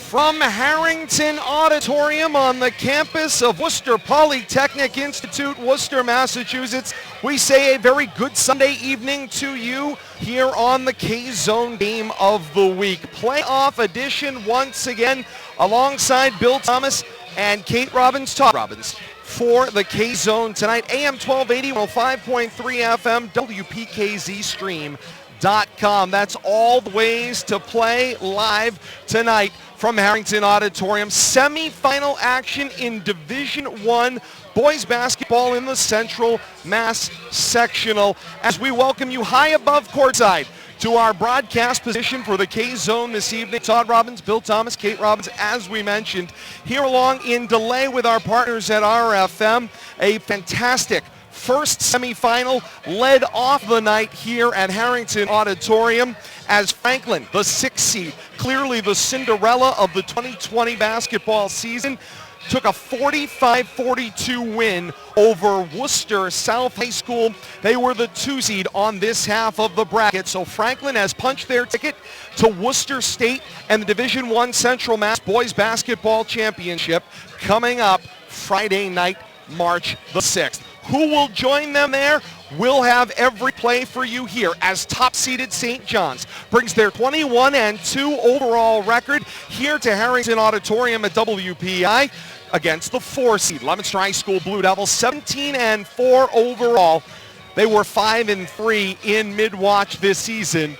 From Harrington Auditorium on the campus of Worcester Polytechnic Institute, Worcester, Massachusetts, we say a very good Sunday evening to you here on the K-Zone Game of the Week. Playoff edition once again alongside Bill Thomas and Kate Robbins, Todd Robbins, for the K-Zone tonight. AM 1280, 105.3 FM, WPKZ stream.com. That's all the ways to play live tonight from Harrington Auditorium. Semifinal action in Division I boys basketball in the Central Mass Sectional, as we welcome you high above courtside to our broadcast position for the K-Zone this evening. Todd Robbins, Bill Thomas, Kate Robbins, as we mentioned, here along in delay with our partners at RFM. A fantastic first semifinal led off the night here at Harrington Auditorium as Franklin, the 6th seed, clearly the Cinderella of the 2020 basketball season, took a 45-42 win over Worcester South High School. They were the 2 seed on this half of the bracket. So Franklin has punched their ticket to Worcester State and the Division I Central Mass Boys Basketball Championship coming up Friday night, March the 6th. Who will join them there? We'll have every play for you here as top-seeded St. John's brings their 21-2 overall record here to Harrington Auditorium at WPI against the 4 seed Leominster High School Blue Devils, 17-4 overall. They were 5-3 in mid-watch this season.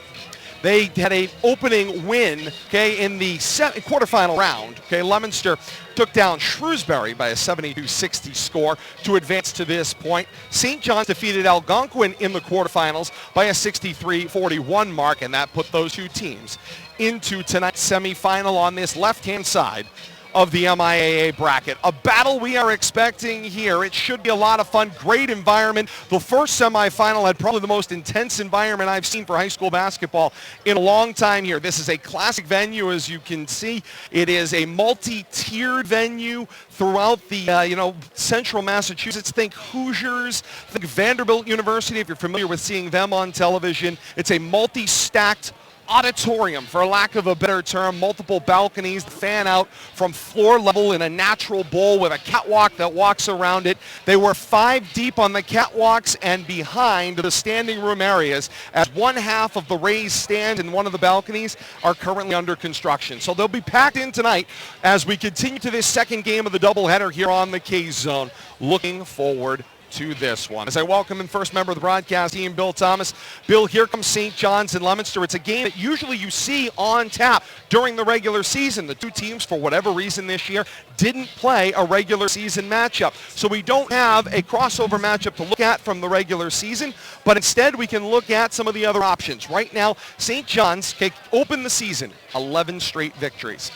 They had an opening win, in the quarterfinal round. Leominster took down Shrewsbury by a 72-60 score to advance to this point. St. John's defeated Algonquin in the quarterfinals by a 63-41 mark, and that put those two teams into tonight's semifinal on this left-hand side of the MIAA bracket. A battle we are expecting here. It should be a lot of fun. Great environment. The first semifinal had probably the most intense environment I've seen for high school basketball in a long time here. This is a classic venue, as you can see. It is a multi-tiered venue throughout the central Massachusetts. Think Hoosiers, think Vanderbilt University if you're familiar with seeing them on television. It's a multi-stacked auditorium, for lack of a better term, multiple balconies, fan out from floor level in a natural bowl with a catwalk that walks around it. They were 5 deep on the catwalks and behind the standing room areas, as one half of the raised stand and one of the balconies are currently under construction. So they'll be packed in tonight as we continue to this second game of the doubleheader here on the K-Zone. Looking forward to this one. As I welcome in first member of the broadcast team, Bill Thomas. Bill, here comes St. John's and Leominster. It's a game that usually you see on tap during the regular season. The two teams, for whatever reason this year, didn't play a regular season matchup. So we don't have a crossover matchup to look at from the regular season, but instead we can look at some of the other options. Right now, St. John's opened the season 11 straight victories,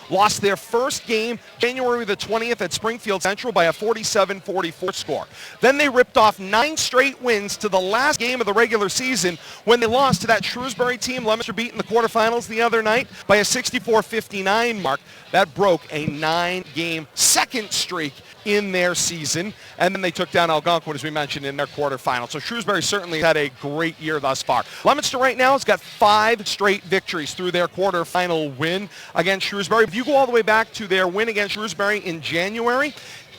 Lost their first game January the 20th at Springfield Central by a 47-44 score. Then they ripped off 9 straight wins to the last game of the regular season when they lost to that Shrewsbury team Leominster beat in the quarterfinals the other night by a 64-59 mark. That broke a 9-game second streak in their season. And then they took down Algonquin, as we mentioned, in their quarterfinals. So Shrewsbury certainly had a great year thus far. Leominster right now has got 5 straight victories through their quarterfinal win against Shrewsbury. If you go all the way back to their win against Shrewsbury in January,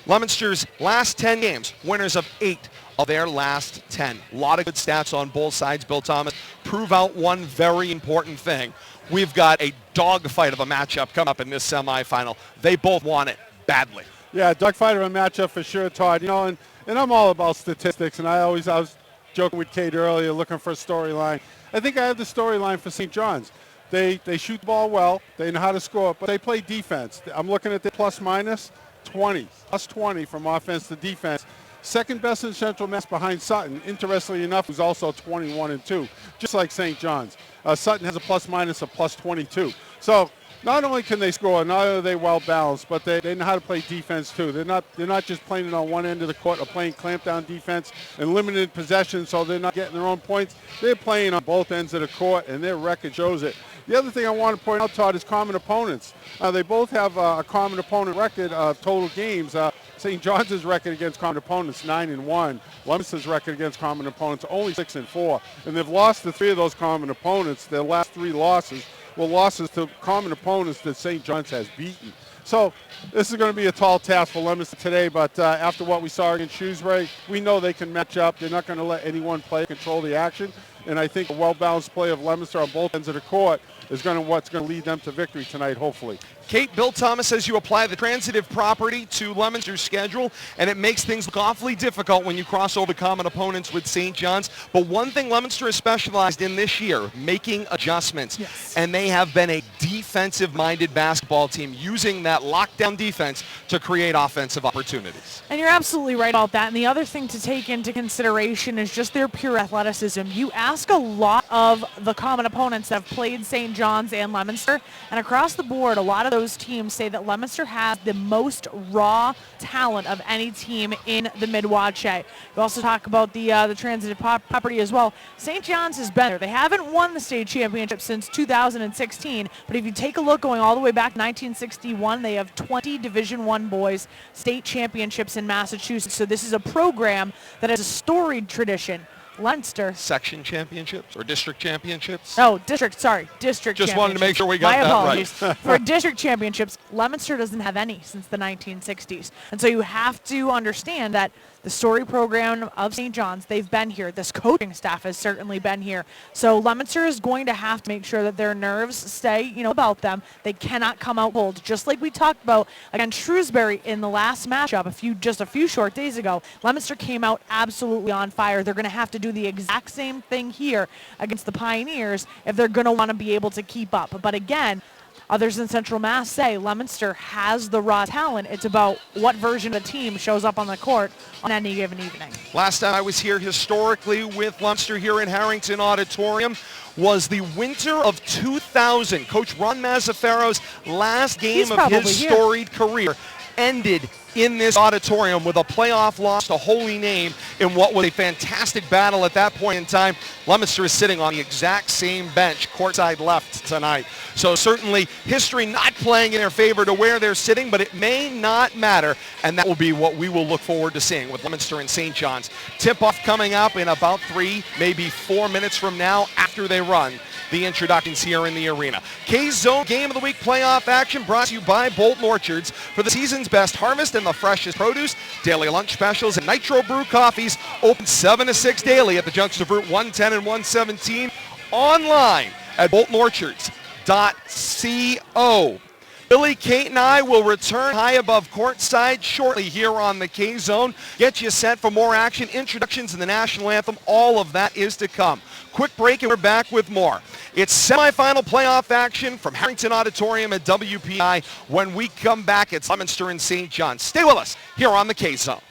Leominster's last 10 games, winners of 8 of their last 10. A lot of good stats on both sides. Bill Thomas, prove out one very important thing. We've got a dogfight of a matchup coming up in this semifinal. They both want it badly. Yeah, dogfight of a matchup for sure, Todd. And I'm all about statistics, and I was joking with Kate earlier, looking for a storyline. I think I have the storyline for St. John's. They shoot the ball well. They know how to score, but they play defense. I'm looking at the plus-minus 20, plus 20 from offense to defense. Second best in Central Mass behind Sutton, interestingly enough, who's also 21-2, just like St. John's. Sutton has a plus-minus of plus 22. So not only can they score, not only are they well-balanced, but they know how to play defense too. They're not just playing it on one end of the court or playing clamp-down defense and limited possession, so they're not getting their own points. They're playing on both ends of the court, and their record shows it. The other thing I want to point out, Todd, is common opponents. They both have a common opponent record of total games. St. John's record against common opponents, 9-1. Leominster's record against common opponents, only 6-4. And they've lost to 3 of those common opponents. Their last 3 losses were losses to common opponents that St. John's has beaten. So this is going to be a tall task for Leominster today, but after what we saw against Shrewsbury, we know they can match up. They're not going to let any one player control the action, and I think a well-balanced play of Leominster on both ends of the court is what's going to lead them to victory tonight, hopefully. Kate, Bill Thomas says you apply the transitive property to Leominster's schedule, and it makes things look awfully difficult when you cross over common opponents with St. John's. But one thing Leominster has specialized in this year, making adjustments. Yes. And they have been a defensive-minded basketball team, using that lockdown defense to create offensive opportunities. And you're absolutely right about that. And the other thing to take into consideration is just their pure athleticism. You ask a lot of the common opponents that have played St. John's and Leominster, and across the board, a lot of those teams say that Leominster has the most raw talent of any team in the Mid-Wache. You also talk about the transitive property as well. St. John's has been there. They haven't won the state championship since 2016, but if you take a look going all the way back to 1961, they have 20 Division I boys state championships in Massachusetts. So this is a program that has a storied tradition. Leominster. Section championships or district championships? Oh, district championships. Just wanted to make sure we got My that apologies. right. For district championships, Leominster doesn't have any since the 1960s. And so you have to understand that the story program of St. John's, they've been here. This coaching staff has certainly been here. So Leominster is going to have to make sure that their nerves stay, about them. They cannot come out cold. Just like we talked about against Shrewsbury in the last matchup just a few short days ago, Leominster came out absolutely on fire. They're going to have to do the exact same thing here against the Pioneers if they're going to want to be able to keep up. But again, others in Central Mass say Leominster has the raw talent. It's about what version of the team shows up on the court on any given evening. Last time I was here historically with Leominster here in Harrington Auditorium was the winter of 2000. Coach Ron Mazzaferro's last game of his storied career ended in this auditorium with a playoff loss to Holy Name in what was a fantastic battle at that point in time. Leominster is sitting on the exact same bench, courtside left tonight. So certainly history not playing in their favor to where they're sitting, but it may not matter, and that will be what we will look forward to seeing with Leominster and St. John's. Tip-off coming up in about 3, maybe 4 minutes from now after they run the introductions here in the arena. K-Zone Game of the Week playoff action brought to you by Bolton Orchards. For the season's best harvest and the freshest produce, daily lunch specials and Nitro Brew coffees open 7 to 6 daily at the junction of Route 110 and 117. Online at boltonorchards.co. Billy, Kate, and I will return high above courtside shortly here on the K-Zone. Get you set for more action, introductions in the national anthem. All of that is to come. Quick break, and we're back with more. It's semifinal playoff action from Harrington Auditorium at WPI. When we come back, it's Leominster and St. John's. Stay with us here on the K-Zone.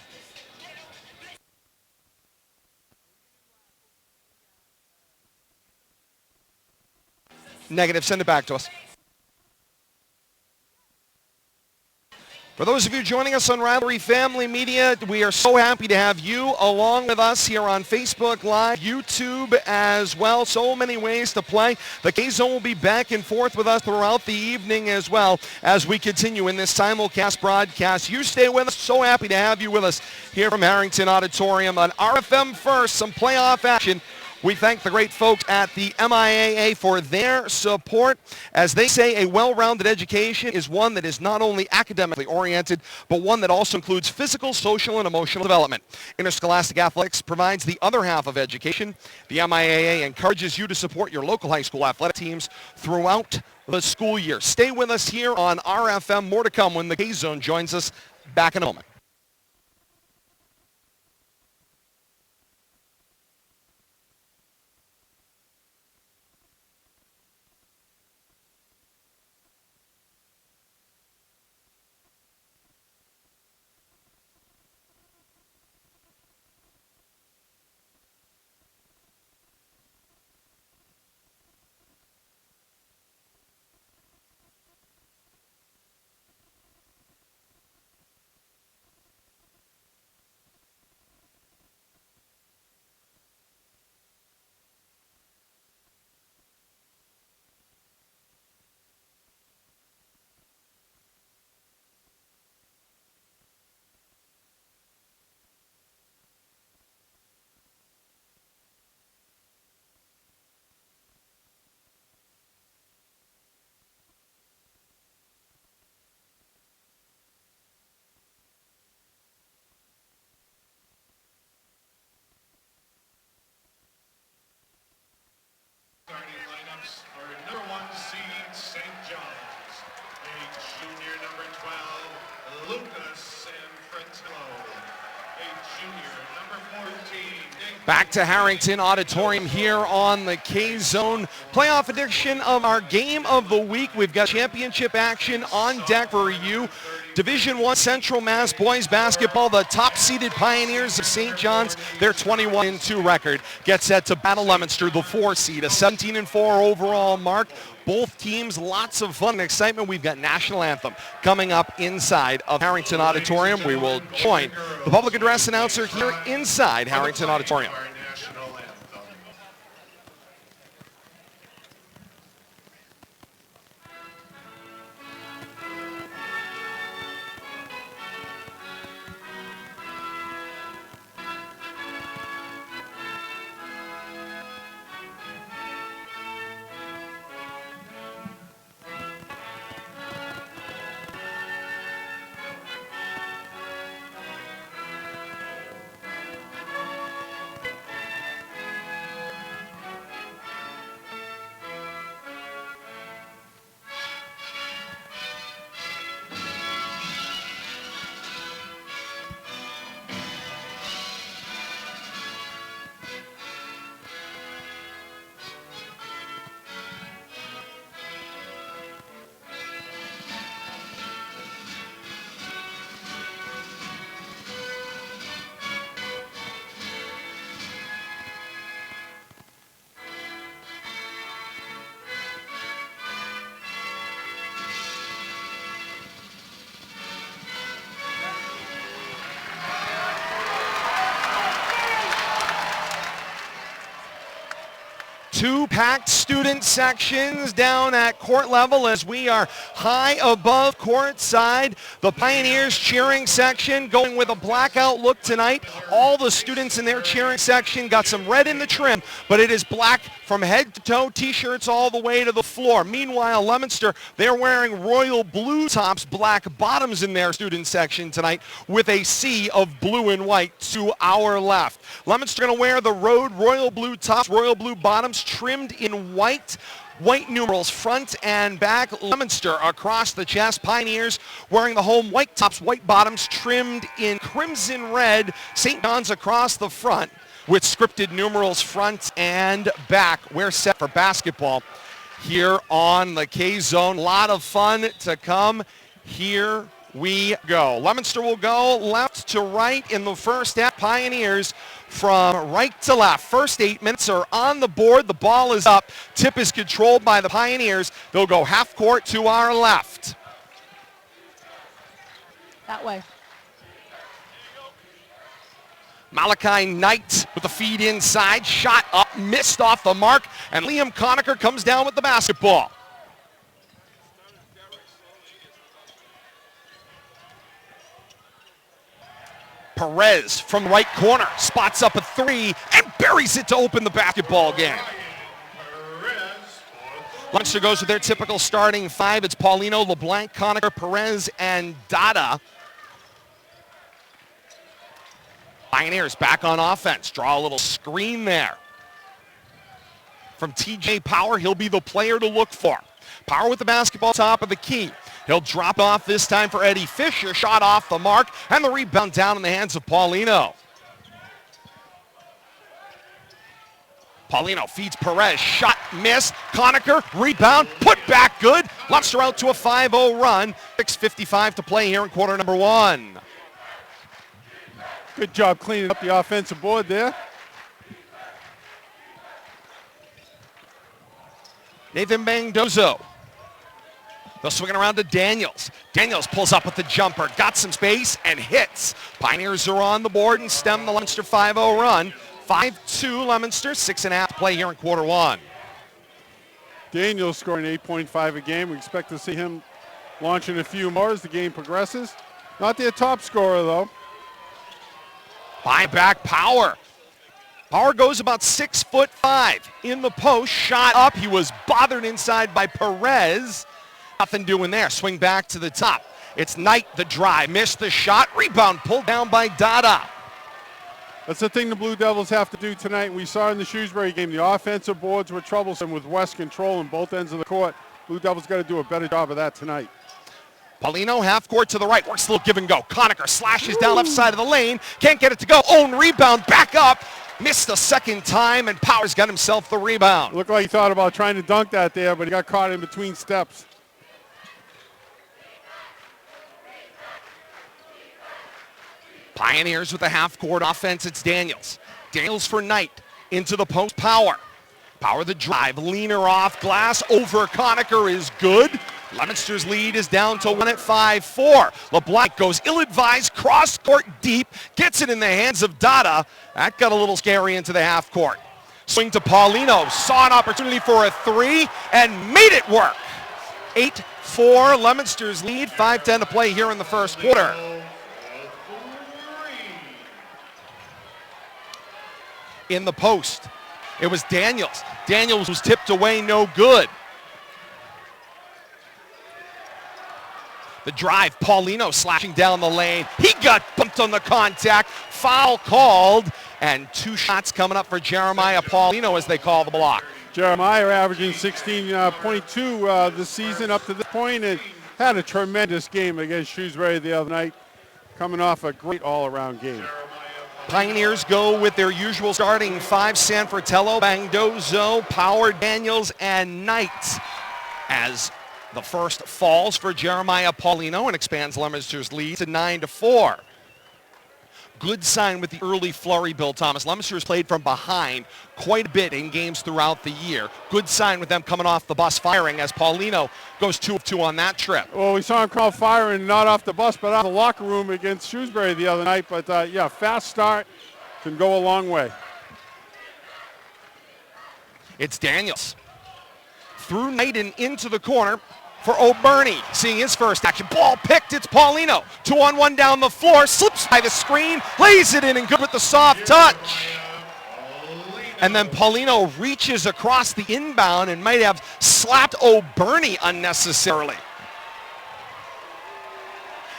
Negative. Send it back to us. For those of you joining us on Rivalry Family Media, we are so happy to have you along with us here on Facebook Live, YouTube as well. So many ways to play. The K-Zone will be back and forth with us throughout the evening as well as we continue in this simulcast broadcast. You stay with us. So happy to have you with us here from Harrington Auditorium on RFM First, some playoff action. We thank the great folks at the MIAA for their support. As they say, a well-rounded education is one that is not only academically oriented, but one that also includes physical, social, and emotional development. Interscholastic Athletics provides the other half of education. The MIAA encourages you to support your local high school athletic teams throughout the school year. Stay with us here on RFM. More to come when the K-Zone joins us. Back in a moment. playoffs for number 1 seed St. John's, a junior number 12, Lucas Sanfrantillo, a junior number 14. Back to Harrington Auditorium here on the K-Zone playoff edition of our Game of the Week. We've got championship action on deck for you. Division I Central Mass boys basketball, the top-seeded Pioneers of St. John's, their 21-2 record, get set to battle Leominster, the 4 seed, a 17-4 overall mark. Both teams, lots of fun and excitement. We've got National Anthem coming up inside of Harrington Auditorium. We will join the public address announcer here inside Harrington Auditorium. Two packed student sections down at court level as we are high above court side. The Pioneers cheering section going with a blackout look tonight. All the students in their cheering section got some red in the trim, but it is black from head to toe, t-shirts all the way to the floor. Meanwhile, Leominster, they're wearing royal blue tops, black bottoms in their student section tonight with a sea of blue and white to our left. Leominster going to wear the road royal blue tops, royal blue bottoms, trimmed in white numerals front and back. Leominster across the chest. Pioneers wearing the home white tops, white bottoms, trimmed in crimson red. St. John's across the front with scripted numerals front and back. We're set for basketball here on the K-Zone. A lot of fun to come. Here we go. Leominster will go left to right in the first half. Pioneers from right to left. First 8 minutes are on the board. The ball is up. Tip is controlled by the Pioneers. They'll go half court to our left. That way. Malachi Knight with the feed inside. Shot up, missed off the mark, and Liam Conacher comes down with the basketball. Perez from the right corner, spots up a 3 and buries it to open the basketball game. Leominster goes with their typical starting 5. It's Paulino, LeBlanc, Conacher, Perez, and Dada. Pioneers back on offense, draw a little screen there. From TJ Power, he'll be the player to look for. Power with the basketball top of the key. He'll drop off this time for Eddie Fisher. Shot off the mark, and the rebound down in the hands of Paulino. Paulino feeds Perez. Shot missed. Conacher, rebound, put back good. Leominster out to a 5-0 run. 6:55 to play here in quarter number 1. Good job cleaning up the offensive board there. Nathan Mendoza. They'll swing it around to Daniels. Daniels pulls up with the jumper, got some space, and hits. Pioneers are on the board and stem the Leominster 5-0 run. 5-2 Leominster, 6.5 to play here in quarter 1. Daniels scoring 8.5 a game. We expect to see him launching a few more as the game progresses. Not their top scorer, though. By back Power. Power goes about 6'5" in the post. Shot up. He was bothered inside by Perez. Nothing doing there. Swing back to the top. It's Knight the drive. Missed the shot. Rebound pulled down by Dada. That's the thing the Blue Devils have to do tonight. We saw in the Shrewsbury game, the offensive boards were troublesome with West controlling both ends of the court. Blue Devils got to do a better job of that tonight. Paulino, half court to the right, works a little give and go. Conacher slashes down left side of the lane, can't get it to go. Own rebound, back up. Missed a second time, and Powers got himself the rebound. Looked like he thought about trying to dunk that there, but he got caught in between steps. Pioneers with the half-court offense. It's Daniels. Daniels for Knight. Into the post. Power. Power the drive. Leaner off glass. Over Conacher is good. Leominster's lead is down to 1 at 5-4. LeBlanc goes ill-advised. Cross-court deep. Gets it in the hands of Dada. That got a little scary into the half-court. Swing to Paulino. Saw an opportunity for a three and made it work. 8-4. Leominster's lead. 5:10 to play here in the first quarter. In the post, it was Daniels. Daniels was tipped away, no good. The drive, Paulino slashing down the lane. He got bumped on the contact. Foul called, and 2 shots coming up for Jeremiah Paulino as they call the block. Jeremiah averaging 16.2 this season up to this point, and had a tremendous game against Shrewsbury the other night, coming off a great all-around game. Pioneers go with their usual starting 5, Sanfratello, Bangdozo, Power, Daniels, and Knight, as the first falls for Jeremiah Paulino and expands Leominster's lead to 9-4. Good sign with the early flurry, Bill Thomas. Leominster has played from behind quite a bit in games throughout the year. Good sign with them coming off the bus firing as Paulino goes 2 of 2 on that trip. Well, we saw him come out firing not off the bus but out of the locker room against Shrewsbury the other night. But, yeah, fast start can go a long way. It's Daniels. Through Knight and into the corner for O'Burney, seeing his first action. Ball picked, it's Paulino. 2-on-1 down the floor, slips by the screen, lays it in and good with the soft touch. And then Paulino reaches across the inbound and might have slapped O'Burney unnecessarily.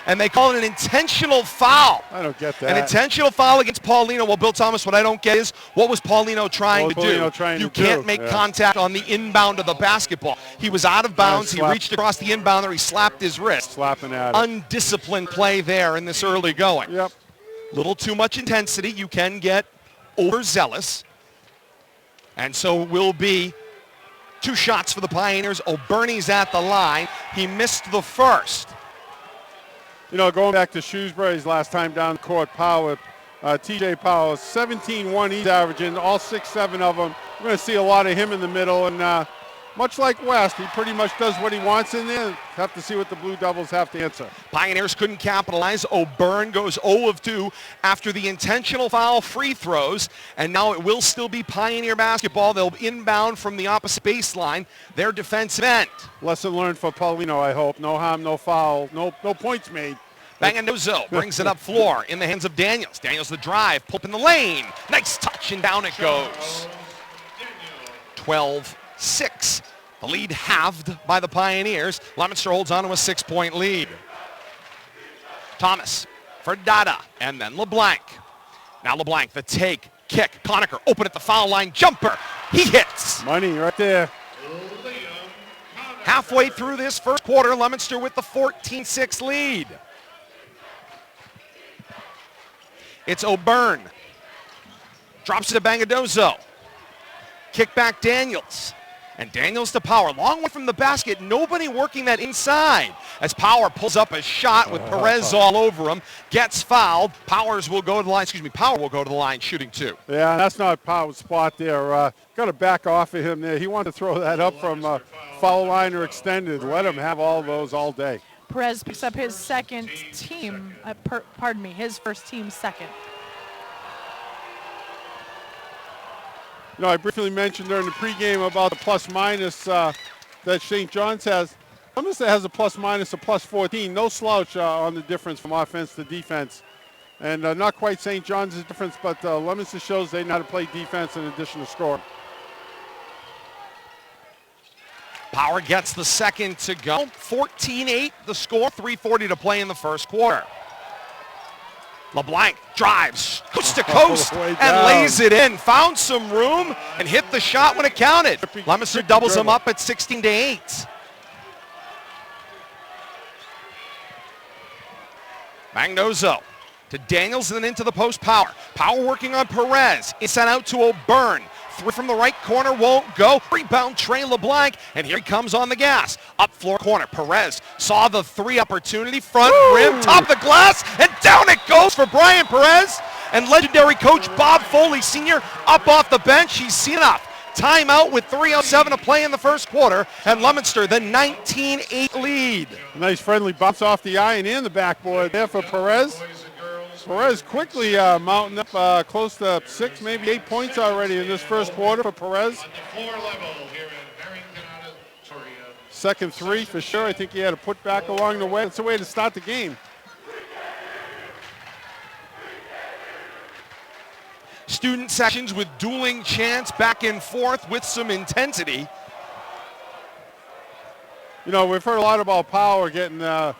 And they call it an intentional foul. I don't get that. An intentional foul against Paulino. Well, Bill Thomas, what I don't get is, what was Paulino trying to do? You can't make contact on the inbound of the basketball. He was out of bounds. He reached across the inbounder. He slapped his wrist. Slapping at it. Undisciplined play there in this early going. Yep. Little too much intensity. You can get overzealous. And so will be 2 shots for the Pioneers. O'Burney's at the line. He missed the first. You know, going back to Shrewsbury's last time down the court, TJ Powell, 17-1 he's averaging, all 6-7 of them. We're going to see a lot of him in the middle, and much like West, he pretty much does what he wants in there. Have to see what the Blue Devils have to answer. Pioneers couldn't capitalize. O'Byrne goes 0 of 2 after the intentional foul free throws, and now it will still be Pioneer basketball. They'll inbound from the opposite baseline, their defensive end. Lesson learned for Paulino, I hope. No harm, no foul, no points made. Bangandozo brings it up floor in the hands of Daniels. Daniels the drive, pull up in the lane. Nice touch, and down it goes. 12-6. The lead halved by the Pioneers. Leominster holds on to a 6-point lead. Thomas for Dada, and then LeBlanc. Now LeBlanc, the take, kick. Conacher open at the foul line, jumper. He hits. Money right there. Halfway through this first quarter, Leominster with the 14-6 lead. It's O'Byrne. Drops it to Bangadozo. Kick back Daniels. And Daniels to Power. Long way from the basket. Nobody working that inside. As Power pulls up a shot with Perez all over him. Gets fouled. Power will go to the line shooting 2. Yeah, that's not Power's spot there. Got to back off of him there. He wanted to throw that up from foul line or extended. Let him have all those all day. Perez picks up his second team, his first team second. You know, I briefly mentioned during the pregame about the plus-minus that St. John's has. Leominster has a plus-minus of plus 14. No slouch on the difference from offense to defense. And not quite St. John's difference, but Leominster shows they know how to play defense in addition to score. Power gets the second to go. 14-8 the score, 3:40 to play in the first quarter. LeBlanc drives coast to coast way and down. lays it in. Found some room and hit the shot when it counted. Leominster doubles them up at 16-8. Magnozo to Daniels and then into the post. Power. Power working on Perez. It's sent out to O'Byrne. Three from the right corner won't go. Rebound Trey LeBlanc, and here he comes on the gas. Up floor corner. Perez saw the three opportunity. Front rim, top of the glass, and down it goes for Brian Perez. And legendary coach Bob Foley Sr. up off the bench. He's seen enough. Timeout with 3:07 to play in the first quarter, and Leominster the 19-8 lead. A nice friendly bounce off the iron and the backboard there for Perez. Perez quickly mounting up close to 6, maybe 8 points already in this first quarter for Perez. On the floor level here at Harrington Auditorium. Second three for sure. I think he had a put back along the way. That's the way to start the game. Student sections with dueling chants back and forth with some intensity. You know, we've heard a lot about Power getting, the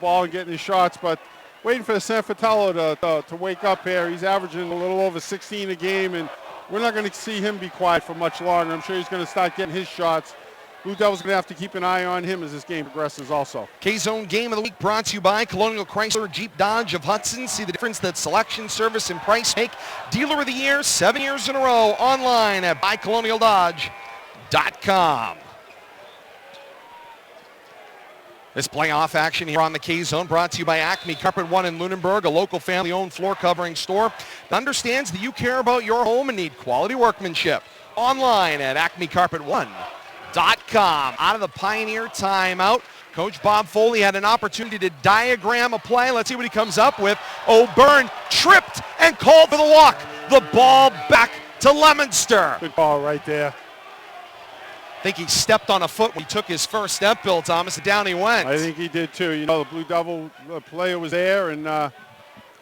ball and getting his shots, but waiting for the San Fratello to wake up here. He's averaging a little over 16 a game, and we're not going to see him be quiet for much longer. I'm sure he's going to start getting his shots. Blue Devils going to have to keep an eye on him as this game progresses also. K-Zone Game of the Week brought to you by Colonial Chrysler Jeep Dodge of Hudson. See the difference that selection, service, and price make. Dealer of the Year, 7 years in a row. Online at buycolonialdodge.com. This playoff action here on the K-Zone brought to you by Acme Carpet One in Lunenburg, a local family-owned floor covering store that understands that you care about your home and need quality workmanship. Online at acmecarpet1.com. Out of the Pioneer timeout, Coach Bob Foley had an opportunity to diagram a play. Let's see what he comes up with. O'Byrne tripped and called for the walk. The ball back to Leominster. Good ball right there. I think he stepped on a foot when he took his first step, Bill Thomas, and down he went. I think he did too. You know, the Blue Devil player was there, and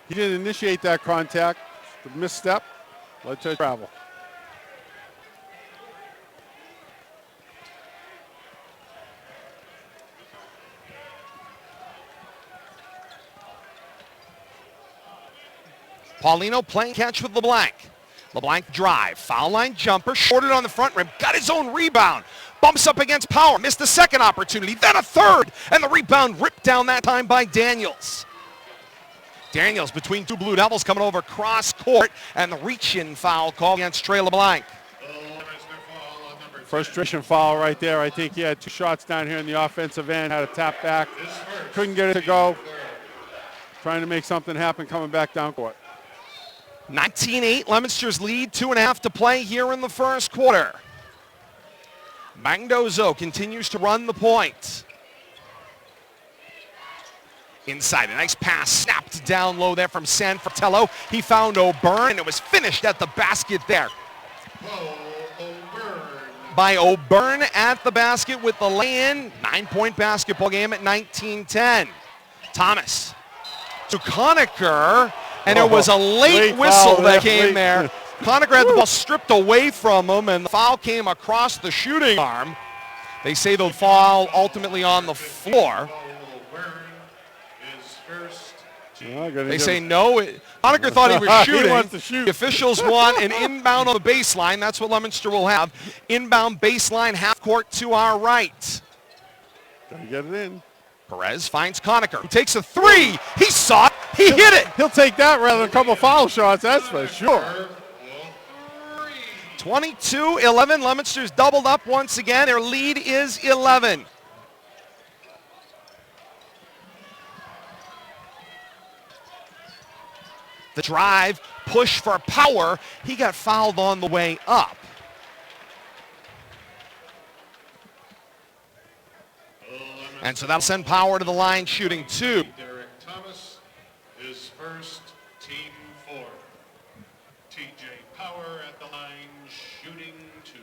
he didn't initiate that contact. The misstep led to travel. Paulino playing catch with LeBlanc. LeBlanc drive, foul line jumper, shorted on the front rim, got his own rebound. Bumps up against Power, missed the second opportunity, then a third, and the rebound ripped down that time by Daniels. Daniels between two Blue Devils coming over cross court, and the reach-in foul call against Trey LeBlanc. Frustration foul right there. I think he had 2 shots down here in the offensive end, had a tap back, couldn't get it to go. Trying to make something happen coming back down court. 19-8, Leominster's lead, 2.5 to play here in the first quarter. Magnozo continues to run the point. Inside, a nice pass snapped down low there from San Fratello. He found O'Byrne, and it was finished at the basket there. By O'Byrne at the basket with the lay-in. 9-point basketball game at 19-10. Thomas to Conacher, and it was a late whistle that came there. Conacher had the ball stripped away from him, and the foul came across the shooting arm. They say the foul ultimately on the floor. They say no. Conacher thought he was shooting. He wants to shoot. The officials want an inbound on the baseline. That's what Leominster will have. Inbound baseline, half court to our right. Gotta get it in. Perez finds Conacher, who takes a three. He saw it. He hit it. He'll take that rather than a couple foul shots, that's for sure. 22-11. Leominster's doubled up once again. Their lead is 11. The drive, push for Power. He got fouled on the way up. And so that'll send Power to the line shooting 2. Derek Thomas is first, team 4. TJ Power at the line shooting 2.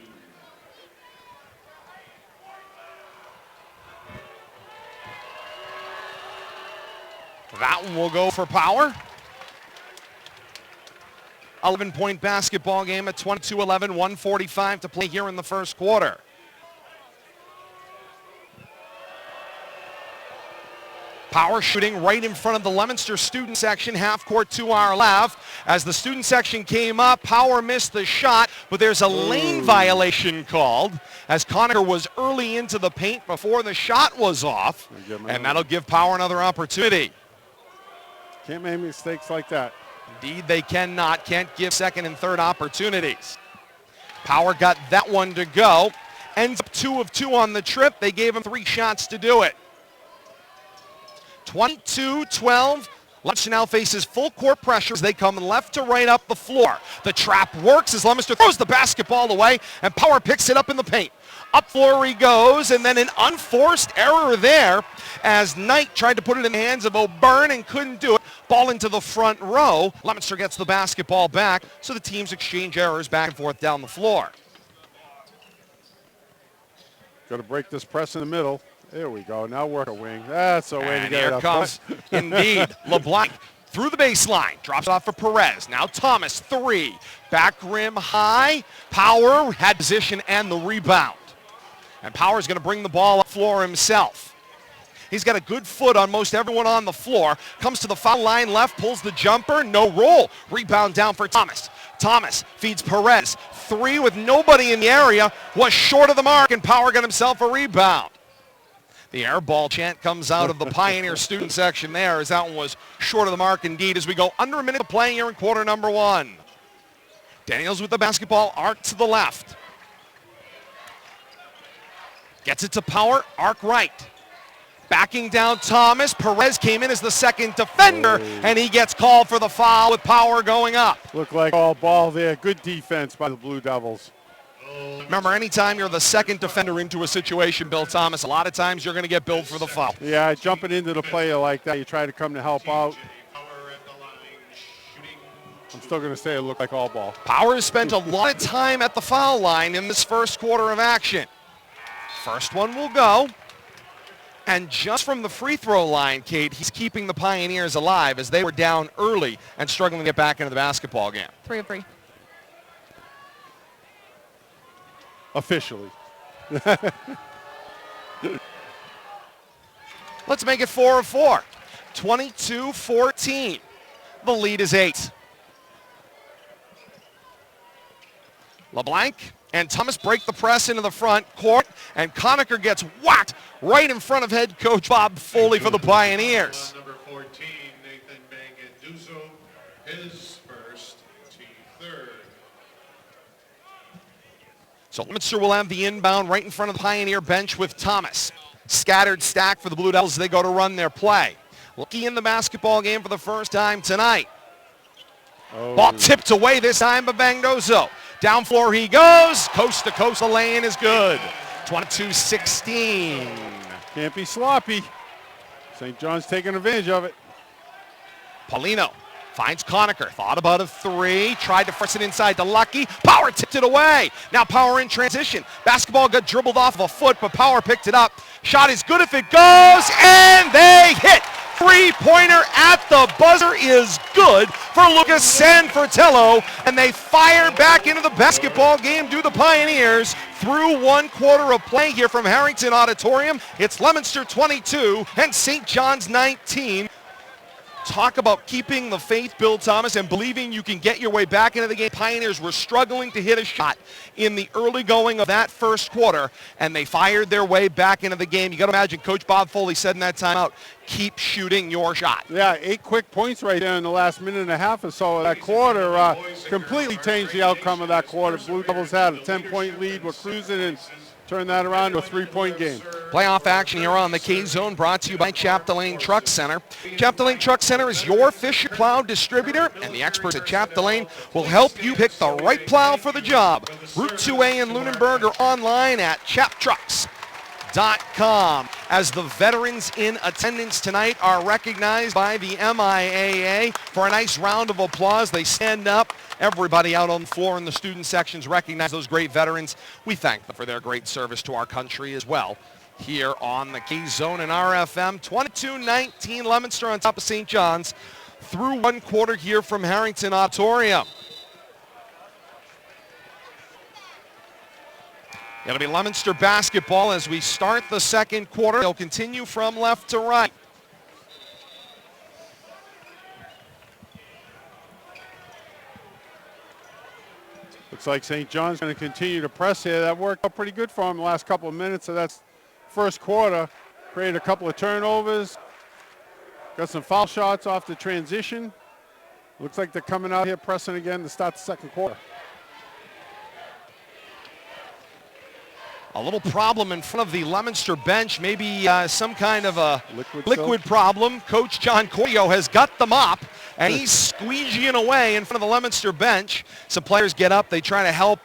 That one will go for Power. 11-point basketball game at 22-11, 1:45 to play here in the first quarter. Power shooting right in front of the Leominster student section, half court to our left. As the student section came up, Power missed the shot, but there's a lane violation called as Conacher was early into the paint before the shot was off, and that'll give Power another opportunity. Can't make mistakes like that. Indeed, they cannot. Can't give second and third opportunities. Power got that one to go. Ends up 2 of 2 on the trip. They gave him 3 shots to do it. 22-12. Leominster now faces full court pressure as they come left to right up the floor. The trap works as Leominster throws the basketball away, and Power picks it up in the paint. Up floor he goes, and then an unforced error there as Knight tried to put it in the hands of O'Byrne and couldn't do it. Ball into the front row. Leominster gets the basketball back, so the teams exchange errors back and forth down the floor. Got to break this press in the middle. There we go. Now work a wing. That's a way to And get it here up. comes, indeed, LeBlanc through the baseline. Drops it off for Perez. Now Thomas, 3. Back rim high. Power had position and the rebound. And Power's going to bring the ball up floor himself. He's got a good foot on most everyone on the floor. Comes to the foul line left, pulls the jumper. No roll. Rebound down for Thomas. Thomas feeds Perez. 3 with nobody in the area. Was short of the mark, and Power got himself a rebound. The air ball chant comes out of the Pioneer student section there as that one was short of the mark indeed as we go under a minute of play here in quarter number 1. Daniels with the basketball, arc to the left. Gets it to Power, arc right. Backing down Thomas. Perez came in as the second defender, and he gets called for the foul with Power going up. Looked like all ball there. Good defense by the Blue Devils. Remember, anytime you're the second defender into a situation, Bill Thomas, a lot of times you're going to get billed for the foul. Yeah, jumping into the player like that, you try to come to help out. I'm still going to say it looked like all ball. Power has spent a lot of time at the foul line in this first quarter of action. First one will go. And just from the free throw line, Kate, he's keeping the Pioneers alive as they were down early and struggling to get back into the basketball game. 3 of 3. Officially. Let's make it 4 of 4. 22-14. The lead is 8. LeBlanc and Thomas break the press into the front court, and Conacher gets whacked right in front of head coach Bob Foley for the Pioneers. Number 14, Nathan Bangaduzo, his first, team third. So Leominster will have the inbound right in front of the Pioneer bench with Thomas. Scattered stack for the Blue Devils as they go to run their play. Lucky in the basketball game for the first time tonight. Ball tipped away this time by Bangaduzo. Down floor he goes. Coast to coast, the lay-in is good. 22-16. Can't be sloppy. St. John's taking advantage of it. Paulino finds Conacher. Thought about a 3. Tried to force it inside to Lucky. Power tipped it away. Now Power in transition. Basketball got dribbled off of a foot, but Power picked it up. Shot is good if it goes, and they hit. 3-pointer at the buzzer is good for Lucas Sanfratello, and they fire back into the basketball game, do the Pioneers, through 1 quarter of play here from Harrington Auditorium. It's Leominster 22 and St. John's 19. Talk about keeping the faith, Bill Thomas, and believing you can get your way back into the game. Pioneers were struggling to hit a shot in the early going of that first quarter, and they fired their way back into the game. You got to imagine Coach Bob Foley said in that timeout, keep shooting your shot. Yeah, 8 quick points right there in the last minute and a half or so of that quarter. Completely changed the outcome of that quarter. Blue Devils had a 10-point lead. We're cruising and turn that around to a 3-point game. Playoff action here on the K-Zone brought to you by Chapdelaine Truck Center. Chapdelaine Truck Center is your Fisher plow distributor, and the experts at Chapdelaine will help you pick the right plow for the job. Route 2A in Lunenburg or online at chaptrucks.com. As the veterans in attendance tonight are recognized by the MIAA for a nice round of applause. They stand up. Everybody out on the floor in the student sections recognize those great veterans. We thank them for their great service to our country as well. Here on the K-Zone and RFM, 22-19 Leominster on top of St. John's through 1 quarter here from Harrington Auditorium. It'll be Leominster basketball as we start the second quarter. They'll continue from left to right. Looks like St. John's going to continue to press here. That worked out pretty good for him the last couple of minutes of that first quarter. Created a couple of turnovers. Got some foul shots off the transition. Looks like they're coming out here pressing again to start the second quarter. A little problem in front of the Leominster bench, maybe some kind of a liquid soap. problem. Coach John Cordio has got the mop, and he's squeegeeing away in front of the Leominster bench. Some players get up. They try to help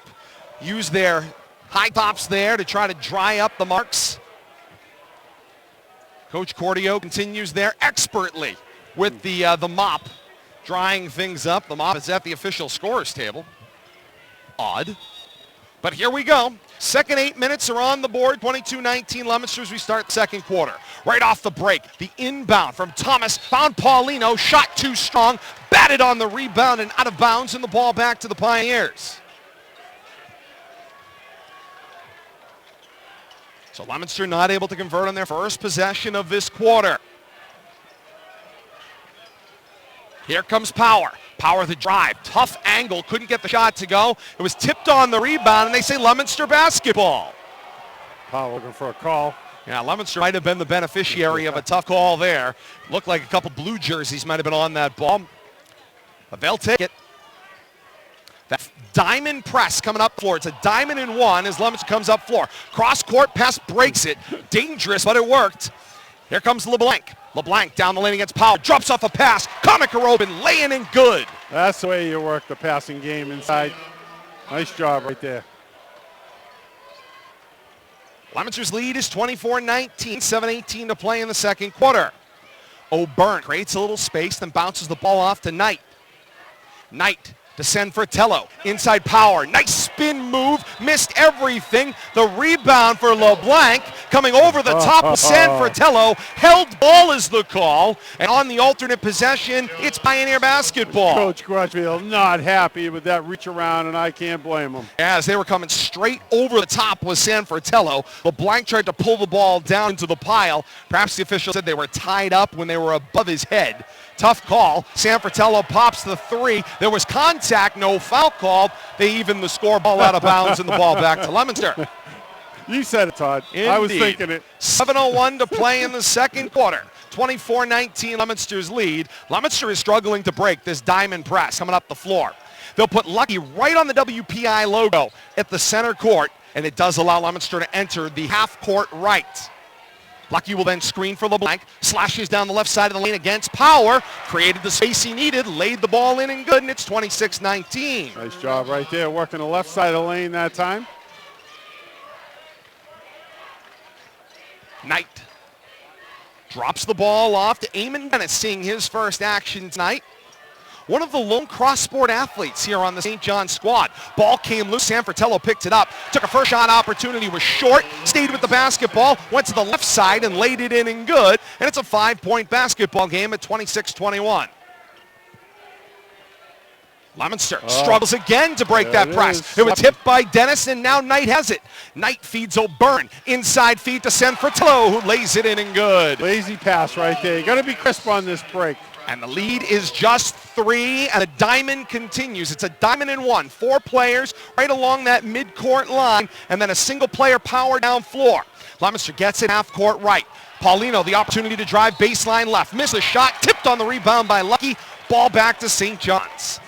use their high tops there to try to dry up the marks. Coach Cordio continues there expertly with the mop, drying things up. The mop is at the official scorers table. Odd. But here we go. Second 8 minutes are on the board. 22-19 Leominster as we start the second quarter. Right off the break, the inbound from Thomas. Found Paulino. Shot too strong. Batted on the rebound and out of bounds, and the ball back to the Pioneers. So Leominster not able to convert on their first possession of this quarter. Here comes Power. Power the drive. Tough angle. Couldn't get the shot to go. It was tipped on the rebound, and they say Leominster basketball. Power looking for a call. Yeah, Leominster might have been the beneficiary of a tough call there. Looked like a couple blue jerseys might have been on that ball. But they'll take it. That diamond press coming up floor. It's a diamond and one as Leominster comes up floor. Cross court pass breaks it. Dangerous, but it worked. Here comes LeBlanc. LeBlanc down the lane against Powell. Drops off a pass. Comic-Robin laying in good. That's the way you work the passing game inside. Nice job right there. Leominster's lead is 24-19. 7:18 to play in the second quarter. O'Byrne creates a little space, then bounces the ball off to Knight. Knight to Sanfratello. Inside Power. Nice spin move. Missed everything. The rebound for LeBlanc. Coming over the top of Sanfratello. Held ball is the call. And on the alternate possession, it's Pioneer basketball. Coach Crutchfield not happy with that reach around, and I can't blame him. As they were coming straight over the top with Sanfratello, LeBlanc tried to pull the ball down into the pile. Perhaps the official said they were tied up when they were above his head. Tough call. Sanfratello pops the three. There was contact, no foul called. They even the score, ball out of bounds, and the ball back to Leominster. You said it, Todd. Indeed. I was thinking it. 7:01 to play in the second quarter. 24-19 Leominster's lead. Leominster is struggling to break this diamond press coming up the floor. They'll put Lucky right on the WPI logo at the center court, and it does allow Leominster to enter the half court right. Lucky will then screen for LeBlanc, slashes down the left side of the lane against Power, created the space he needed, laid the ball in and good, and it's 26-19. Nice job right there, working the left side of the lane that time. Knight drops the ball off to Eamon Dennis, seeing his first action tonight. One of the lone cross-sport athletes here on the St. John squad. Ball came loose. Sanfratello picked it up. Took a first shot opportunity. Was short. Stayed with the basketball. Went to the left side and laid it in and good. And it's a 5-point basketball game at 26-21. Leominster struggles again to break that press. It was tipped by Dennis, and now Knight has it. Knight feeds O'Byrne. Inside feed to Sanfratello, who lays it in and good. Lazy pass right there. You got to be crisp on this break. And the lead is just 3, and the diamond continues. It's a diamond and one. 4 players right along that midcourt line, and then a single player power down floor. Leominster gets it half court right. Paulino, the opportunity to drive baseline left. Misses a shot, tipped on the rebound by Lucky. Ball back to St. John's.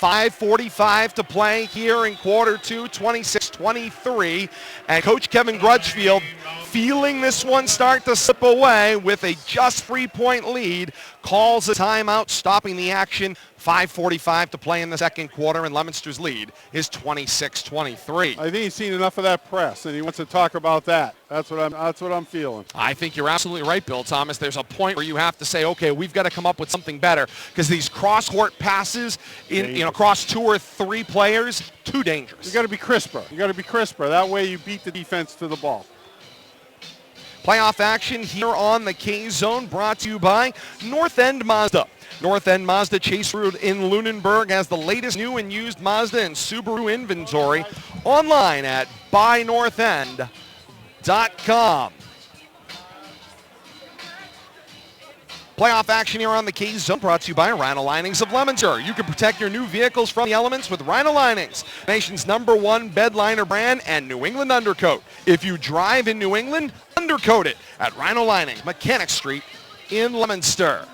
5:45 to play here in quarter 2, 26-23. And Coach Kevin Grudgefield feeling this one start to slip away with a just 3-point lead, calls a timeout, stopping the action. 5:45 to play in the second quarter, and Leominster's lead is 26-23. I think he's seen enough of that press, and he wants to talk about that. That's what I'm feeling. I think you're absolutely right, Bill Thomas. There's a point where you have to say, okay, we've got to come up with something better, because these cross-court passes in across 2 or 3 players, too dangerous. You got to be crisper. You got to be crisper. That way you beat the defense to the ball. Playoff action here on the K-Zone, brought to you by North End Mazda. North End Mazda Chase Route in Lunenburg has the latest new and used Mazda and Subaru inventory online at buynorthend.com. Playoff action here on the K Zone brought to you by Rhino Linings of Leominster. You can protect your new vehicles from the elements with Rhino Linings, nation's #1 bed liner brand and New England undercoat. If you drive in New England, undercoat it at Rhino Linings, Mechanic Street in Leominster.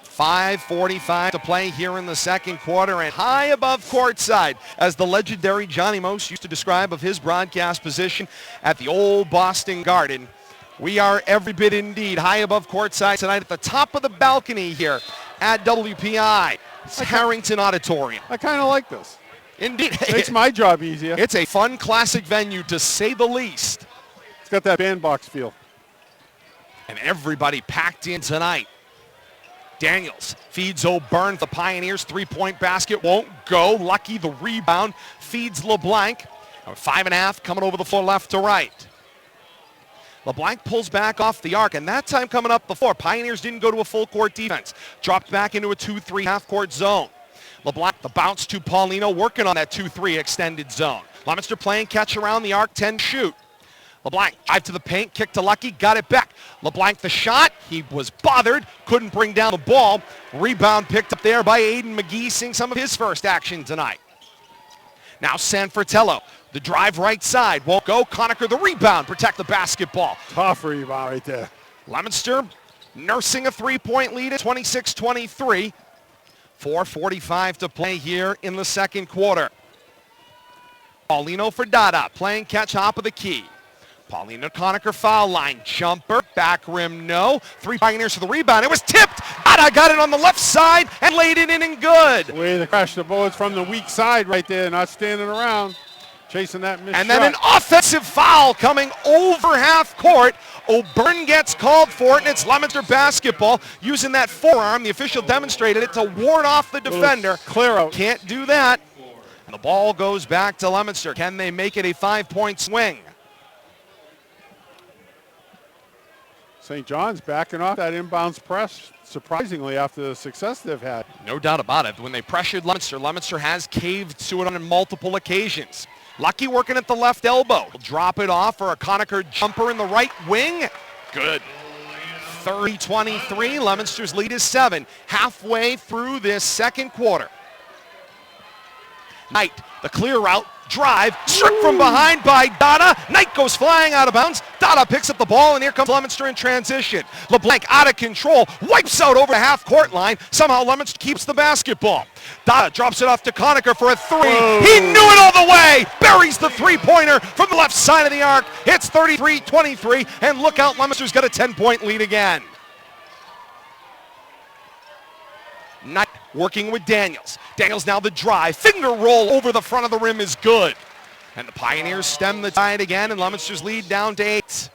5:45 to play here in the second quarter, and high above courtside, as the legendary Johnny Most used to describe of his broadcast position at the old Boston Garden. We are every bit indeed high above courtside tonight at the top of the balcony here at WPI. It's Harrington Auditorium. I kind of like this. Indeed. Makes my job easier. It's a fun classic venue to say the least. It's got that bandbox feel. And everybody packed in tonight. Daniels feeds O'Byrne. The Pioneers three-point basket won't go. Lucky the rebound. Feeds LeBlanc. 5.5 coming over the floor left to right. LeBlanc pulls back off the arc, and that time coming up the floor. Pioneers didn't go to a full court defense. Dropped back into a 2-3 half-court zone. LeBlanc, the bounce to Paulino, working on that 2-3 extended zone. Leominster playing catch around the arc, 10 shoot. LeBlanc drive to the paint, kick to Lucky, got it back. LeBlanc the shot, he was bothered, couldn't bring down the ball. Rebound picked up there by Aiden McGee, seeing some of his first action tonight. Now Sanfratello, the drive right side, won't go. Conacher the rebound, protect the basketball. Tough rebound right there. Leominster nursing a three-point lead at 26-23. 4:45 to play here in the second quarter. Paulino for Dada, playing catch top of the key. Paulino Conacher foul line, jumper, back rim, no. 3 Pioneers for the rebound. It was tipped. Dada got it on the left side and laid it in and good. The way they crashed the boards from the weak side right there, not standing around, chasing that missed And shot. then an offensive foul coming over half court. O'Byrne gets called for it, and it's Leominster basketball. Using that forearm, the official demonstrated it to ward off the defender. Clear out. Can't do that. And the ball goes back to Leominster. Can they make it a 5-point swing? St. John's backing off that inbounds press, surprisingly, after the success they've had. No doubt about it. When they pressured Leominster, Leominster has caved to it on multiple occasions. Lucky working at the left elbow. Will drop it off for a Conacher jumper in the right wing. Good. 30-23. Leominster's lead is 7. Halfway through this second quarter. Knight, the clear route, drive, stripped from behind by Dada. Knight goes flying out of bounds. Dada picks up the ball, and here comes Leominster in transition. LeBlanc out of control, wipes out over the half-court line. Somehow Leominster keeps the basketball. Dada drops it off to Conacher for a 3. Whoa. He knew it all the way. Buries the three-pointer from the left side of the arc. It's 33-23, and look out, Leominster's got a 10-point lead again. Knight working with Daniels. Daniels now the drive. Finger roll over the front of the rim is good. And the Pioneers stem the tide again, and Leominster's lead down to 8.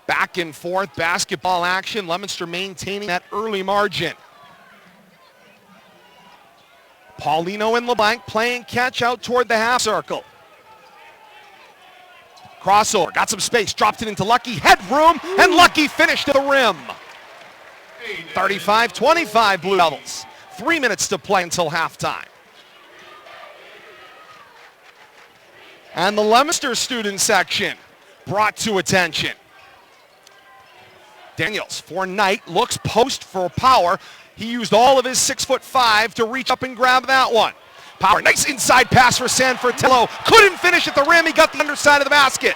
Back and forth basketball action. Leominster maintaining that early margin. Paulino and LeBlanc playing catch out toward the half circle. Crossover, got some space, dropped it into Lucky. Headroom, and Lucky finished at the rim. 35-25 Blue Devils. 3 minutes to play until halftime. And the Leominster student section brought to attention. Daniels for Knight, looks post for power. He used all of his 6'5" to reach up and grab that one. Power, nice inside pass for Sanfratello. Couldn't finish at the rim, he got the underside of the basket.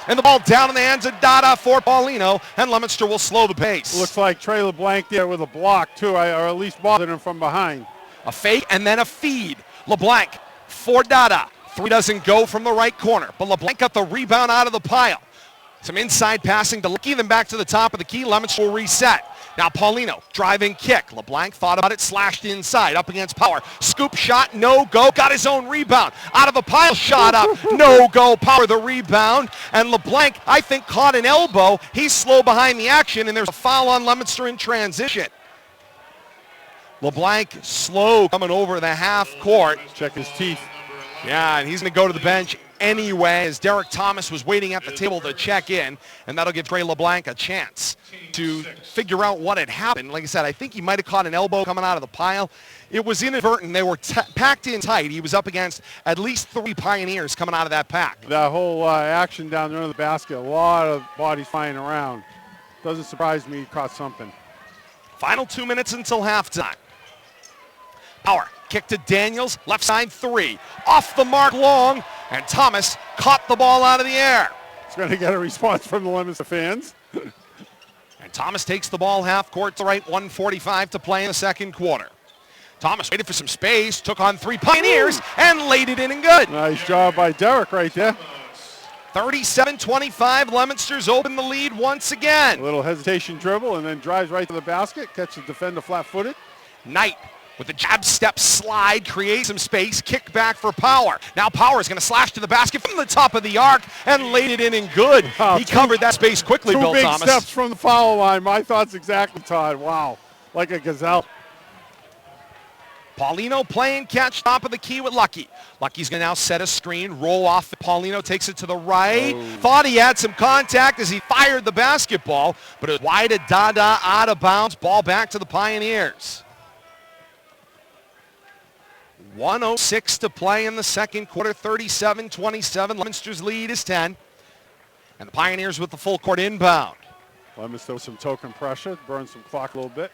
And the ball down in the hands of Dada for Paulino, and Leominster will slow the pace. Looks like Trey LeBlanc there with a block, too, or at least bothered him from behind. A fake and then a feed. LeBlanc for Dada. 3 doesn't go from the right corner, but LeBlanc got the rebound out of the pile. Some inside passing to Lucky, then back to the top of the key. Leominster will reset. Now Paulino, driving kick. LeBlanc thought about it, slashed inside, up against Power. Scoop shot, no go, got his own rebound. Out of the pile, shot up, no go. Power the rebound, and LeBlanc, I think, caught an elbow. He's slow behind the action, and there's a foul on Leominster in transition. LeBlanc slow coming over the half court. Check his teeth. Yeah, and he's going to go to the bench anyway, as Derek Thomas was waiting at the table to check in, and that'll give Trey LeBlanc a chance to figure out what had happened. Like I said, I think he might have caught an elbow coming out of the pile. It was inadvertent. They were packed in tight. He was up against at least 3 Pioneers coming out of that pack. That whole action down there in the basket, a lot of bodies flying around. doesn't surprise me he caught something. Final 2 minutes until halftime. Power, kick to Daniels, left side 3. Off the mark long, and Thomas caught the ball out of the air. It's going to get a response from the Leominster fans. And Thomas takes the ball half court to right, 1:45 to play in the second quarter. Thomas waited for some space, took on 3 Pioneers, and laid it in and good. Nice job by Derek right there. 37-25, Leominster's open the lead once again. A little hesitation dribble and then drives right to the basket, catches the defender flat-footed. Knight with the jab step slide, creates some space, kick back for Power. Now Power is going to slash to the basket from the top of the arc and laid it in and good. Wow, He covered that space quickly, Bill Two Thomas. big steps from the foul line. My thoughts exactly, Todd. Wow, like a gazelle. Paulino playing catch top of the key with Lucky. Lucky's going to now set a screen, roll off. Paulino takes it to the right. Thought he had some contact as he fired the basketball, but it was wide to Dada, out of bounds. Ball back to the Pioneers. 1:06 to play in the second quarter, 37-27. Leominster's lead is 10. And the Pioneers with the full court inbound. Leominster with some token pressure, burn some clock a little bit.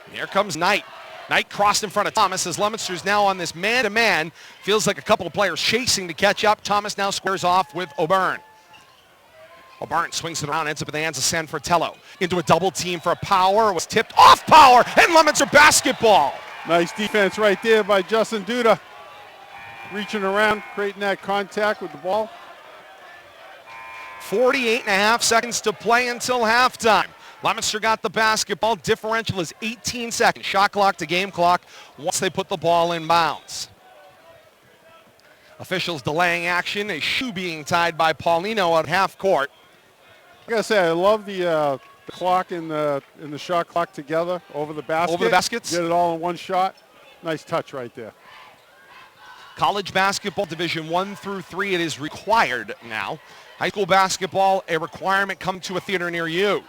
And here comes Knight. Knight crossed in front of Thomas as Leominster's now on this man-to-man. Feels like a couple of players chasing to catch up. Thomas now squares off with O'Byrne. O'Byrne swings it around, ends up in the hands of Sanfratello. Into a double team for Power. It was tipped off Power, and Leominster basketball. Nice defense right there by Justin Duda. Reaching around, creating that contact with the ball. 48.5 seconds to play until halftime. Leominster got the basketball. Differential is 18 seconds. Shot clock to game clock once they put the ball in bounds. Officials delaying action. A shoe being tied by Paulino at half court. I gotta say, I love the clock and the shot clock together over the basket. Over the baskets. Get it all in one shot. Nice touch right there. College basketball, Division 1 through 3, it is required now. High school basketball, a requirement come to a theater near you.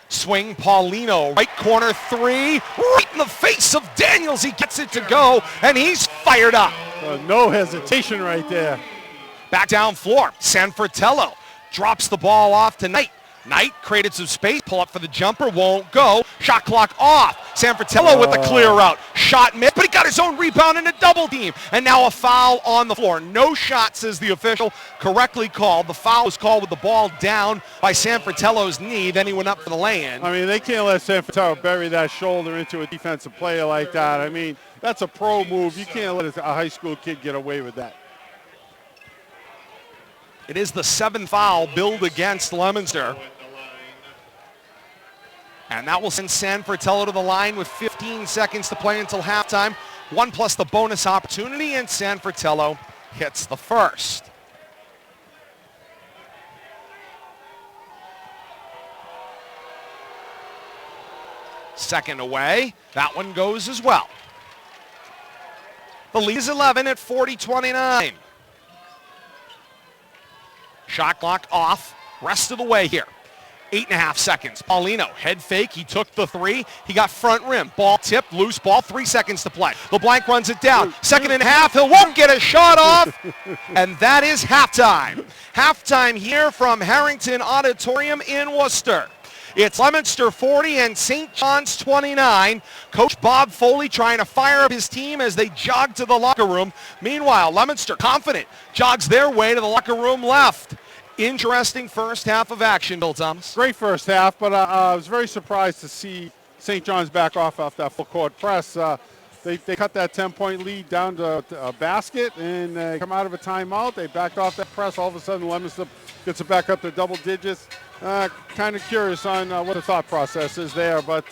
Swing, Paulino, right corner 3, right in the face of Daniels. He gets it to go, and he's fired up. No hesitation right there. Back down floor, Sanfratello drops the ball off to Knight. Knight created some space, pull up for the jumper, won't go. Shot clock off. Sanfratello with the clear route. Shot missed, but he got his own rebound in a double team. And now a foul on the floor. No shot, says the official. Correctly called. The foul was called with the ball down by Sanfratello's knee. Then he went up for the lay-in. I mean, they can't let Sanfratello bury that shoulder into a defensive player like that. I mean, that's a pro move. You can't let a high school kid get away with that. It is the 7th foul billed against Leominster. And that will send Sanfratello to the line with 15 seconds to play until halftime. 1 plus the bonus opportunity, and Sanfratello hits the first. Second away. That one goes as well. The lead is 11 at 40-29. Shot clock off. Rest of the way here. 8.5 seconds. Paulino, head fake. He took the 3. He got front rim. Ball tipped, loose ball. 3 seconds to play. LeBlanc runs it down. Second and a half. He won't get a shot off. And that is halftime. Halftime here from Harrington Auditorium in Worcester. It's Leominster 40 and St. John's 29. Coach Bob Foley trying to fire up his team as they jog to the locker room. Meanwhile, Leominster, confident, jogs their way to the locker room left. Interesting first half of action, Bill Thomas. Great first half, but I was very surprised to see St. John's back off that full court press. They cut that 10-point lead down to a basket and come out of a timeout. They backed off that press. All of a sudden, Leominster gets it back up to double digits. Kind of curious on what the thought process is there, but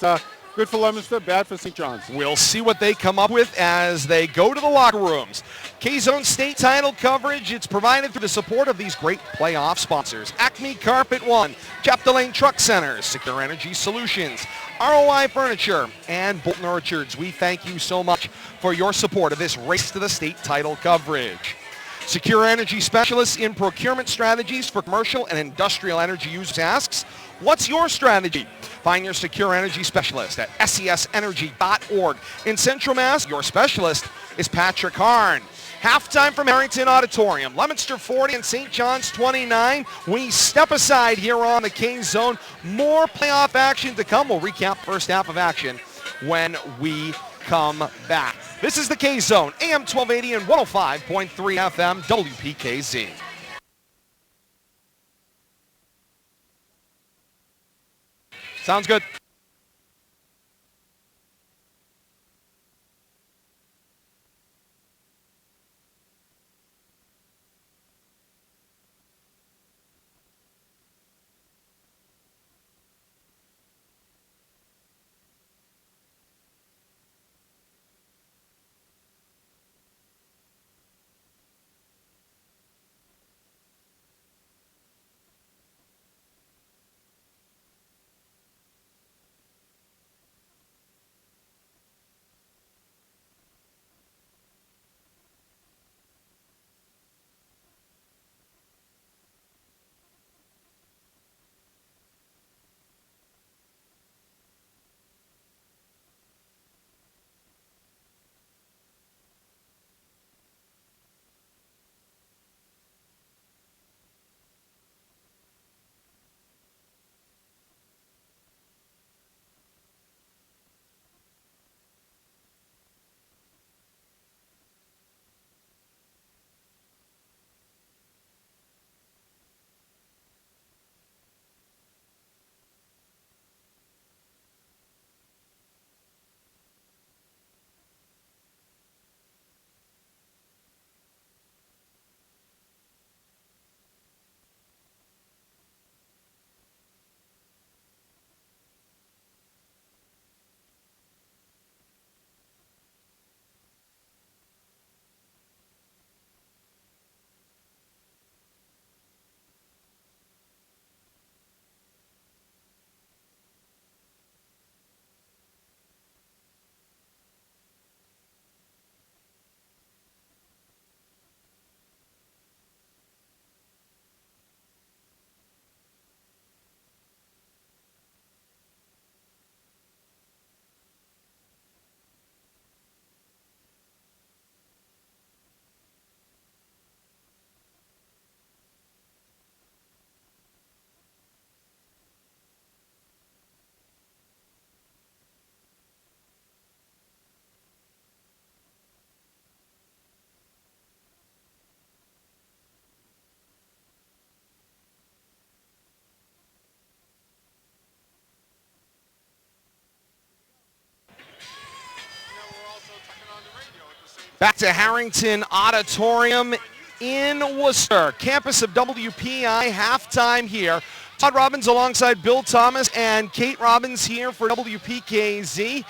good for Leominster, bad for St. John's. We'll see what they come up with as they go to the locker rooms. K-Zone state title coverage, it's provided through the support of these great playoff sponsors. Acme Carpet One, Chapdelaine Truck Centers, Secure Energy Solutions, ROI Furniture, and Bolton Orchards. We thank you so much for your support of this race to the state title coverage. Secure Energy Specialists in Procurement Strategies for Commercial and Industrial Energy Users asks, what's your strategy? Find your Secure Energy Specialist at sesenergy.org. In Central Mass, your specialist is Patrick Harn. Halftime from Harrington Auditorium. Leominster 40 and St. John's 29. We step aside here on the K-Zone. More playoff action to come. We'll recap first half of action when we come back. This is the K-Zone, AM 1280 and 105.3 FM, WPKZ. Sounds good. Back to Harrington Auditorium in Worcester, campus of WPI, halftime here. Todd Robbins alongside Bill Thomas and Kate Robbins here for WPKZ.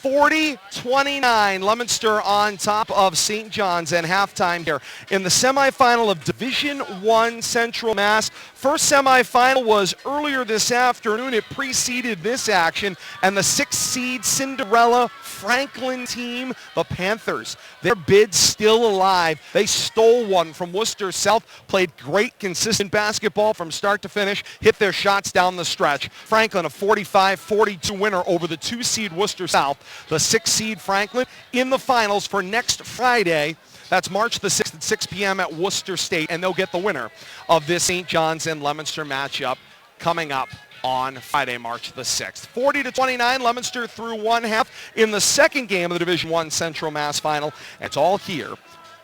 40-29, Leominster on top of St. John's, and halftime here in the semifinal of Division I Central Mass. First semifinal was earlier this afternoon. It preceded this action, and the 6th seed Cinderella Franklin team, the Panthers, their bid still alive. They stole one from Worcester South, played great, consistent basketball from start to finish, hit their shots down the stretch. Franklin, a 45-42 winner over the 2 seed Worcester South. The 6 seed Franklin in the finals for next Friday. That's March the 6th at 6 p.m. at Worcester State, and they'll get the winner of this St. John's and Leominster matchup coming up on Friday, March the 6th. 40-29, Leominster through one half in the second game of the Division I Central Mass Final. It's all here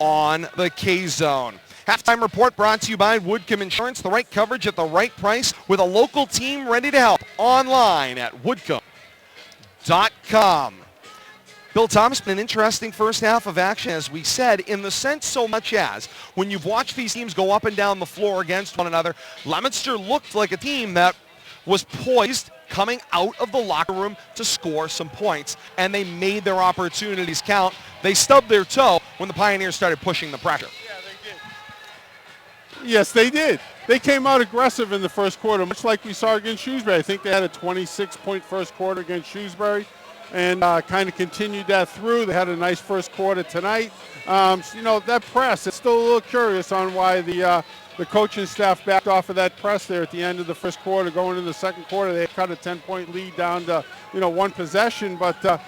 on the K-Zone. Halftime report brought to you by Woodcombe Insurance. The right coverage at the right price with a local team ready to help. Online at woodcombe.com. Bill Thomas, been an interesting first half of action, as we said, in the sense so much as when you've watched these teams go up and down the floor against one another, Leominster looked like a team that was poised coming out of the locker room to score some points, and they made their opportunities count. They stubbed their toe when the Pioneers started pushing the pressure. Yeah, they did. Yes, they did. They came out aggressive in the first quarter, much like we saw against Shrewsbury. I think they had a 26-point first quarter against Shrewsbury, and kind of continued that through. They had a nice first quarter tonight. That press, it's still a little curious on why the coaching staff backed off of that press there at the end of the first quarter. Going into the second quarter, they cut a 10-point lead down to, one possession. But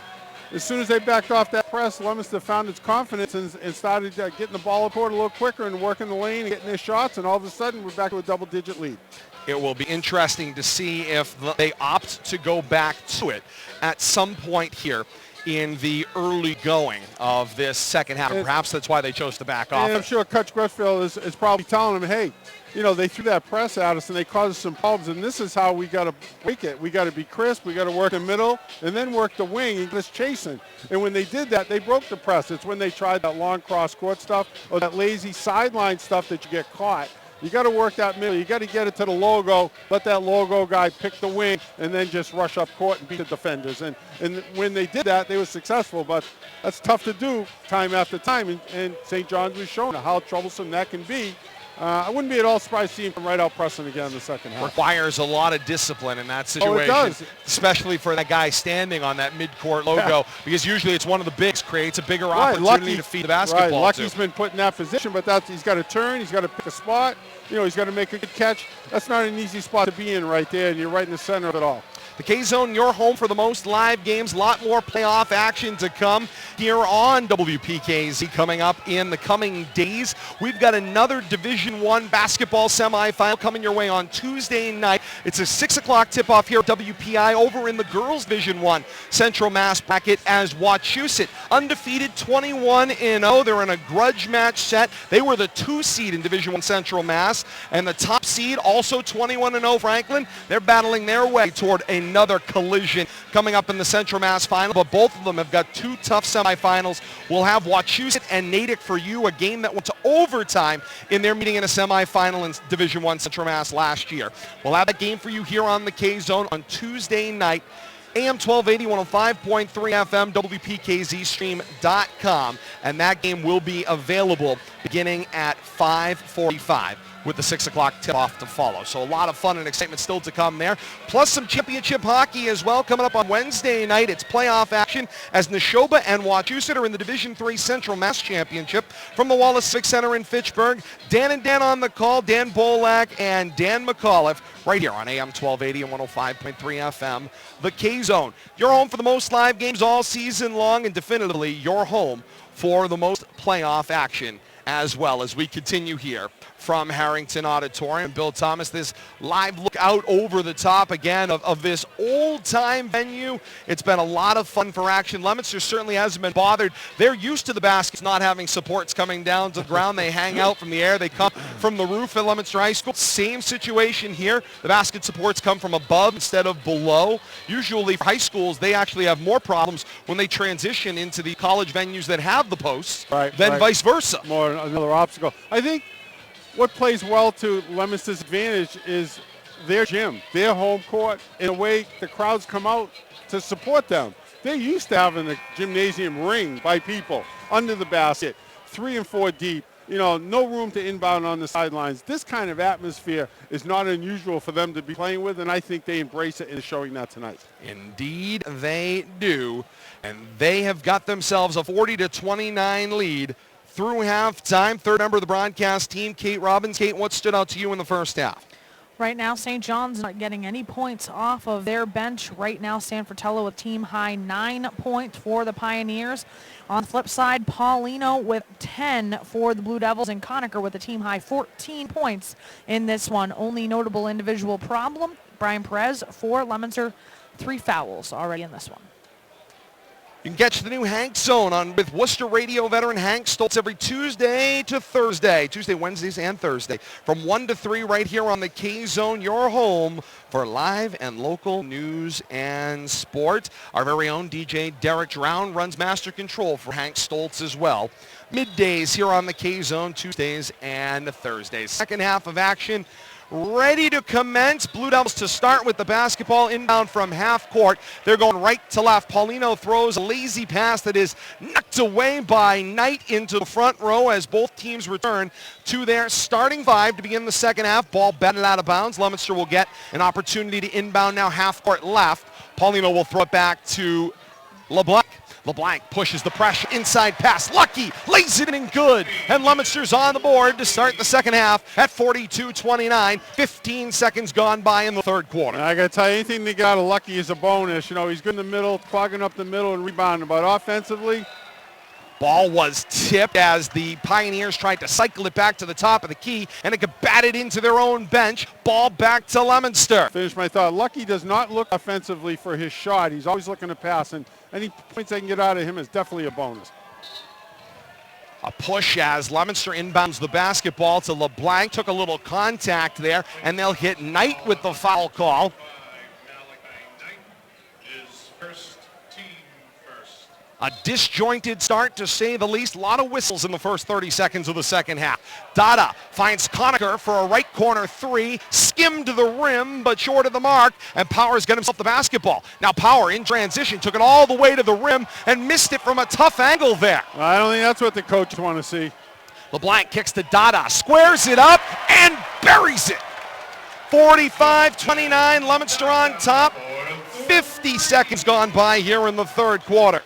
as soon as they backed off that press, Leominster found its confidence and started getting the ball up court a little quicker and working the lane and getting their shots, and all of a sudden we're back to a double-digit lead. It will be interesting to see if they opt to go back to it at some point here in the early going of this second half. Perhaps that's why they chose to back off. And I'm sure Coach Gressfield is probably telling them, hey, you know, they threw that press at us and they caused us some problems, and this is how we got to break it. We got to be crisp, we got to work the middle, and then work the wing and get us chasing. And when they did that, they broke the press. It's when they tried that long cross-court stuff or that lazy sideline stuff that you get caught. You got to work that middle. You got to get it to the logo, let that logo guy pick the wing, and then just rush up court and beat the defenders. And when they did that, they were successful, but that's tough to do time after time, and St. John's was showing how troublesome that can be. I wouldn't be at all surprised to see him right out pressing again in the second half. Requires a lot of discipline in that situation. It does. Especially for that guy standing on that mid-court logo, because usually it's one of the bigs, creates a bigger Right, opportunity to feed the basketball Right, Lucky's been put in that position, but he's got to turn, he's got to pick a spot, you know, he's got to make a good catch. That's not an easy spot to be in right there, and you're right in the center of it all. The K-Zone, your home for the most live games. A lot more playoff action to come here on WPKZ coming up in the coming days. We've got another Division I basketball semifinal coming your way on Tuesday night. It's a 6 o'clock tip-off here at WPI over in the girls' Division I Central Mass bracket as Wachusett, undefeated 21-0. They're in a grudge match set. They were the 2 seed in Division I Central Mass, and the top seed, also 21-0 Franklin. They're battling their way toward another collision coming up in the Central Mass final, but both of them have got 2 tough semifinals. We'll have Wachusett and Natick for you, a game that went to overtime in their meeting in a semifinal in Division I Central Mass last year. We'll have that game for you here on the K-Zone on Tuesday night. AM 1280, 105.3 FM, WPKZstream.com, and that game will be available beginning at 5:45. with the 6 o'clock tip-off to follow. So a lot of fun and excitement still to come there. Plus some championship hockey as well coming up on Wednesday night. It's playoff action as Neshoba and Wachusett are in the Division III Central Mass Championship from the Wallace Civic Center in Fitchburg. Dan and Dan on the call, Dan Bolak and Dan McAuliffe, right here on AM 1280 and 105.3 FM, the K-Zone. Your home for the most live games all season long, and definitively your home for the most playoff action as well, as we continue here from Harrington Auditorium. Bill Thomas, this live look out over the top again of this old-time venue. It's been a lot of fun for action. Leominster certainly hasn't been bothered. They're used to the baskets not having supports coming down to the ground. They hang out from the air. They come from the roof at Leominster High School. Same situation here. The basket supports come from above instead of below. Usually for high schools, they actually have more problems when they transition into the college venues that have the posts than vice versa. More another obstacle. I think what plays well to Leominster's advantage is their gym, their home court, in a way the crowds come out to support them. They're used to having the gymnasium ring by people under the basket, 3 and 4 deep, you know, no room to inbound on the sidelines. This kind of atmosphere is not unusual for them to be playing with, and I think they embrace it and showing that tonight. Indeed they do, and they have got themselves a 40-29 lead through halftime. Third member of the broadcast team, Kate Robbins. Kate, what stood out to you in the first half? Right now, St. John's not getting any points off of their bench. Right now, San Fratello with team high 9 points for the Pioneers. On the flip side, Paulino with 10 for the Blue Devils, and Conacher with a team high 14 points in this one. Only notable individual problem, Brian Perez for Leominster, 3 fouls already in this one. You can catch the new Hank Zone on with Worcester radio veteran Hank Stoltz every Tuesday to Thursday. Tuesday, Wednesdays, and Thursday from 1 to 3 right here on the K-Zone, your home for live and local news and sport. Our very own DJ Derek Drown runs master control for Hank Stoltz as well. Middays here on the K-Zone, Tuesdays and Thursdays. Second half of action ready to commence. Blue Devils to start with the basketball inbound from half court. They're going right to left. Paulino throws a lazy pass that is knocked away by Knight into the front row as both teams return to their starting 5 to begin the second half. Ball batted out of bounds. Leominster will get an opportunity to inbound now half court left. Paulino will throw it back to LeBlanc. LeBlanc pushes the pressure, inside pass, Lucky lays it in good, and Leominster's on the board to start the second half at 42-29, 15 seconds gone by in the third quarter. I got to tell you, anything they got of Lucky is a bonus. You know, he's good in the middle, clogging up the middle and rebounding, but offensively, ball was tipped as the Pioneers tried to cycle it back to the top of the key, and it got batted into their own bench. Ball back to Leominster. Finish my thought. Lucky does not look offensively for his shot. He's always looking to pass, and any points they can get out of him is definitely a bonus. A push as Leominster inbounds the basketball to LeBlanc. Took a little contact there, and they'll hit Knight with the foul call. A disjointed start, to say the least. A lot of whistles in the first 30 seconds of the second half. Dada finds Conacher for a right corner three. Skimmed to the rim, but short of the mark. And Power's got himself the basketball. Now Power in transition took it all the way to the rim and missed it from a tough angle there. I don't think that's what the coaches want to see. LeBlanc kicks to Dada, squares it up, and buries it. 45-29, Leominster on top. 50 seconds gone by here in the third quarter.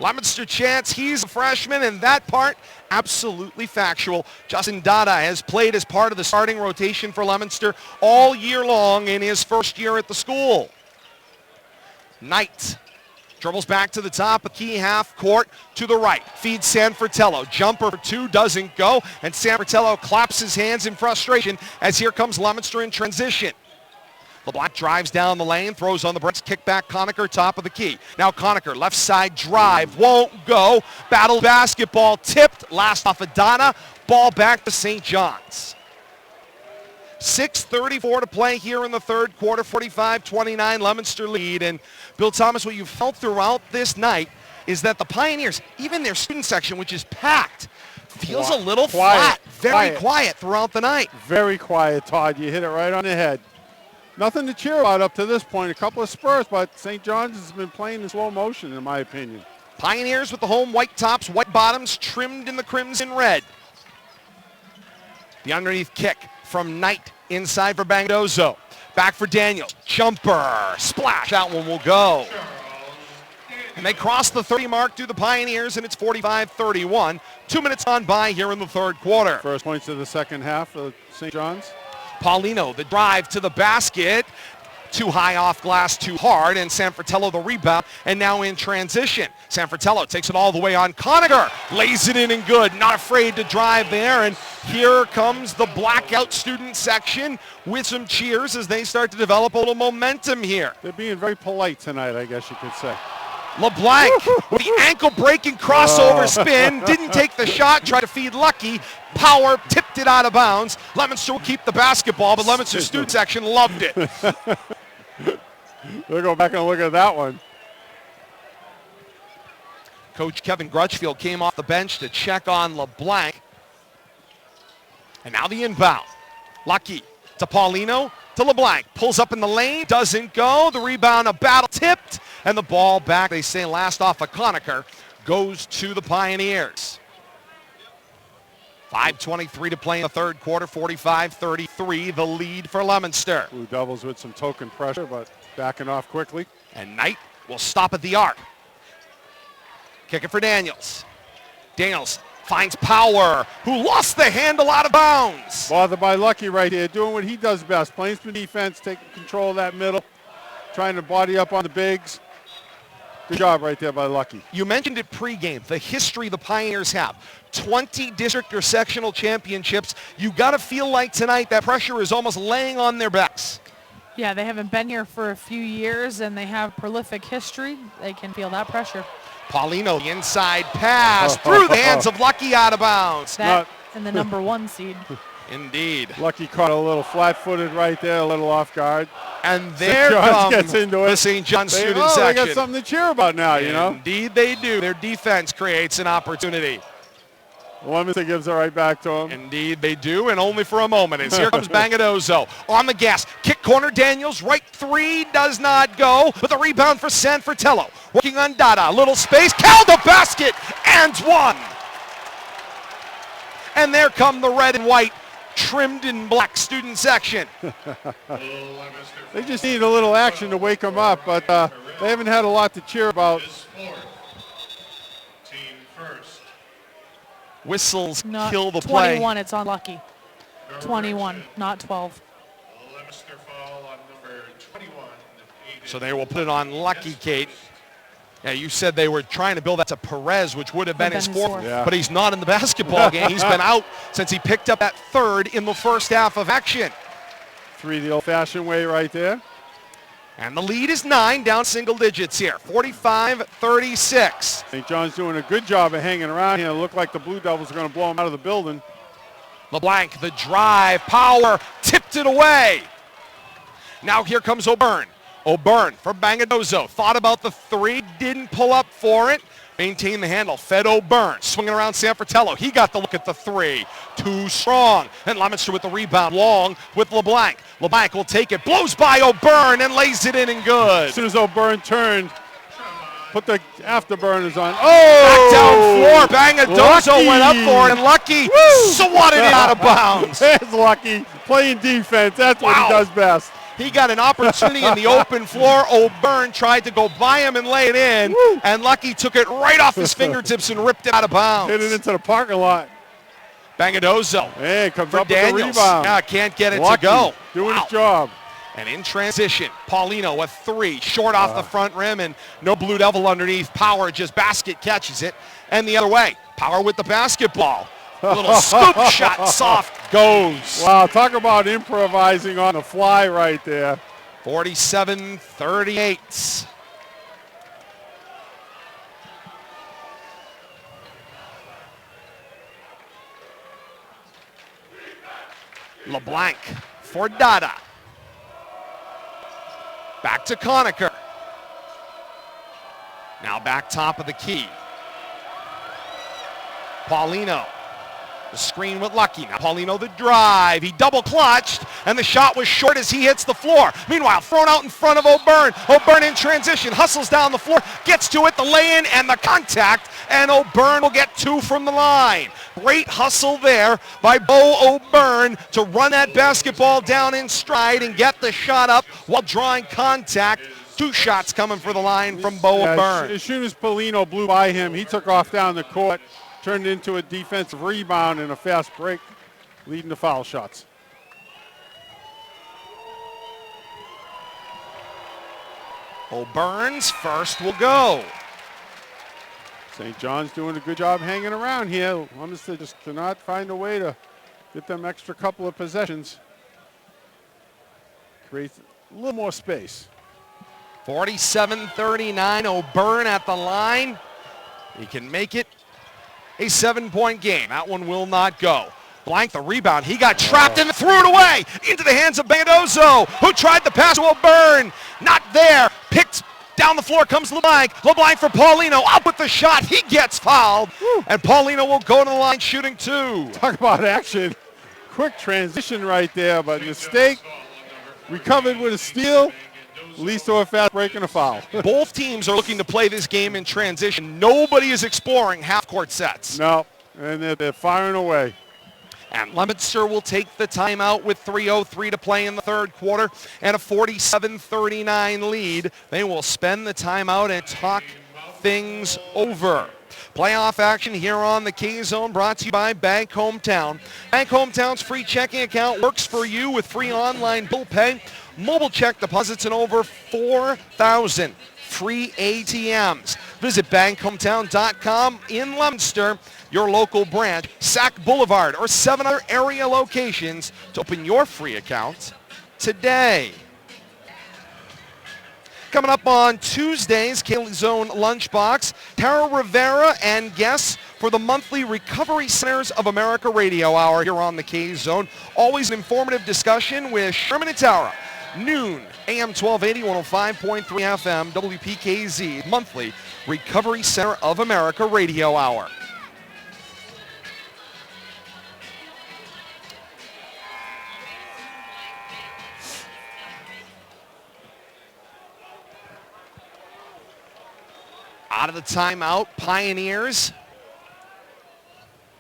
Leominster chance, he's a freshman, and that part absolutely factual. Justin Dada has played as part of the starting rotation for Leominster all year long in his first year at the school. Knight dribbles back to the top of key half court to the right. Feeds Sanfratello. Jumper for two doesn't go, and Sanfratello claps his hands in frustration as here comes Leominster in transition. LeBlanc drives down the lane, throws on the bricks, kick back Conacher, top of the key. Now Conacher, left side drive, won't go. Battle basketball tipped, last off of Donna. Ball back to St. John's. 6:34 to play here in the third quarter, 45-29 Leominster lead. And Bill Thomas, what you felt throughout this night is that the Pioneers, even their student section, which is packed, feels a little flat, very quiet throughout the night. Very quiet, Todd. You hit it right on the head. Nothing to cheer about up to this point. A couple of spurts, but St. John's has been playing in slow motion, in my opinion. Pioneers with the home white tops, white bottoms, trimmed in the crimson red. The underneath kick from Knight inside for Bandozo. Back for Daniels. Jumper. Splash. That one will go. And they cross the 30 mark through the Pioneers, and it's 45-31. 2 minutes on by here in the third quarter. First points of the second half of St. John's. Paulino, the drive to the basket. Too high off glass, too hard, and Sanfratello the rebound, and now in transition. Sanfratello takes it all the way on Conacher, lays it in and good, not afraid to drive there, and here comes the blackout student section with some cheers as they start to develop a little momentum here. They're being very polite tonight, I guess you could say. LeBlanc with the ankle-breaking crossover spin, didn't take the shot, tried to feed Lucky. Power tipped it out of bounds. Leominster will keep the basketball, but Leominster's student section loved it. We'll go back and look at that one. Coach Kevin Grutchfield came off the bench to check on LeBlanc. And now the inbound. Lucky to Paulino to LeBlanc. Pulls up in the lane, doesn't go. The rebound, a battle tipped, and the ball back, they say last off of Conacher, goes to the Pioneers. 5:23 to play in the third quarter, 45-33, the lead for Leominster. Blue Devils with some token pressure, but backing off quickly. And Knight will stop at the arc. Kick it for Daniels. Daniels finds Power, who lost the handle out of bounds. Bothered by Lucky right here, doing what he does best, playing some defense, taking control of that middle, trying to body up on the bigs. Good job right there by Lucky. You mentioned it pregame, the history the Pioneers have. 20 district or sectional championships. You got to feel like tonight that pressure is almost laying on their backs. Yeah, they haven't been here for a few years, and they have prolific history. They can feel that pressure. Paulino, the inside pass through the hands of Lucky, out of bounds. That and the number one seed. Indeed. Lucky caught a little flat-footed right there, a little off guard. And there comes gets into it. the St. John's student They section. got something to cheer about now, you know. Indeed they do. Their defense creates an opportunity. Leominster gives it right back to him. Indeed they do, and only for a moment. As here comes Bangadozo on the gas. Kick corner, Daniels, right three, does not go. With a rebound for Sanfratello. Working on Dada, little space, Cal the basket, and one. And there come the red and white, trimmed in black student section. They just need a little action to wake them up, but they haven't had a lot to cheer about. Team first. Whistles Not kill the play. 21, it's unlucky. 21, not 12. Leominster foul on number 21. So they will put it on Lucky, Kate. Yeah, you said they were trying to build that to Perez, which would have been his fourth, Yeah. but he's not in the basketball game. He's been out since he picked up that third in the first half of action. 3 the old-fashioned way right there. And the lead is 9, down single digits here, 45-36. St. John's doing a good job of hanging around here. It looked like the Blue Devils are going to blow them out of the building. LeBlanc, the drive, power, tipped it away. Now here comes O'Byrne. O'Byrne for Bangadozo. Thought about the three, didn't pull up for it. Maintained the handle, fed O'Byrne. Swinging around Sanfratello. He got the look at the three. Too strong. And Leominster with the rebound. Long with LeBlanc. LeBlanc will take it. Blows by O'Byrne and lays it in and good. As soon as O'Byrne turned, put the afterburners on. Back down floor. Bangadozo Lucky. went up for it. And Lucky swatted it out of bounds. There's Lucky playing defense. That's what he does best. He got an opportunity in the open floor. O'Byrne tried to go by him and lay it in, and Lucky took it right off his fingertips and ripped it out of bounds. Hit it into the parking lot. Bangadozo. Hey, comes for up Daniels. with the rebound. Yeah, can't get it Lucky, to go. doing his job. And in transition, Paulino a three, short off the front rim, and no Blue Devil underneath. Power just basket catches it. And the other way, Power with the basketball. A little scoop shot, soft, goes. Wow, talk about improvising on the fly right there. 47-38. LeBlanc for Dada. Back to Conacher. Now back top of the key. Paulino. The screen with Lucky. Now Paulino the drive. He double clutched, and the shot was short as he hits the floor. Meanwhile, thrown out in front of O'Byrne. O'Byrne in transition, hustles down the floor, gets to it, the lay-in and the contact, and O'Byrne will get 2 from the line. Great hustle there by Bo O'Byrne to run that basketball down in stride and get the shot up while drawing contact. 2 shots coming for the line from Bo O'Byrne. As soon as Paulino blew by him, he took off down the court, turned into a defensive rebound and a fast break, leading to foul shots. O'Byrne's first will go. St. John's doing a good job hanging around here. Leominster just cannot find a way to get them extra couple of possessions. Creates a little more space. 47-39, O'Byrne at the line. He can make it a 7-point game. That one will not go. Blank the rebound. He got trapped and threw it away into the hands of Bangadozo, who tried the pass to O'Byrne. Not there. Picked down the floor comes LeBlanc. LeBlanc for Paulino. Up with the shot. He gets fouled. And Paulino will go to the line shooting 2. Talk about action. Quick transition right there, but mistake. Recovered with a steal. Leads to a fast break and a foul. Both teams are looking to play this game in transition. Nobody is exploring half-court sets. No, and they're firing away. And Leominster will take the timeout with 3:03 to play in the third quarter and a 47-39 lead. They will spend the timeout and talk things over. Playoff action here on the K-Zone brought to you by Bank Hometown. Bank Hometown's free checking account works for you with free online bill pay, mobile check deposits, and over 4,000 free ATMs. Visit bankhometown.com in Leominster, your local branch, Sac Boulevard, or 7 other area locations to open your free account today. Coming up on Tuesday's K-Zone Lunchbox, Tara Rivera and guests for the monthly Recovery Centers of America Radio Hour here on the K-Zone. Always an informative discussion with Sherman and Tara. Noon, AM 1280, 105.3 FM, WPKZ, monthly Recovery Center of America Radio Hour. Out of the timeout, Pioneers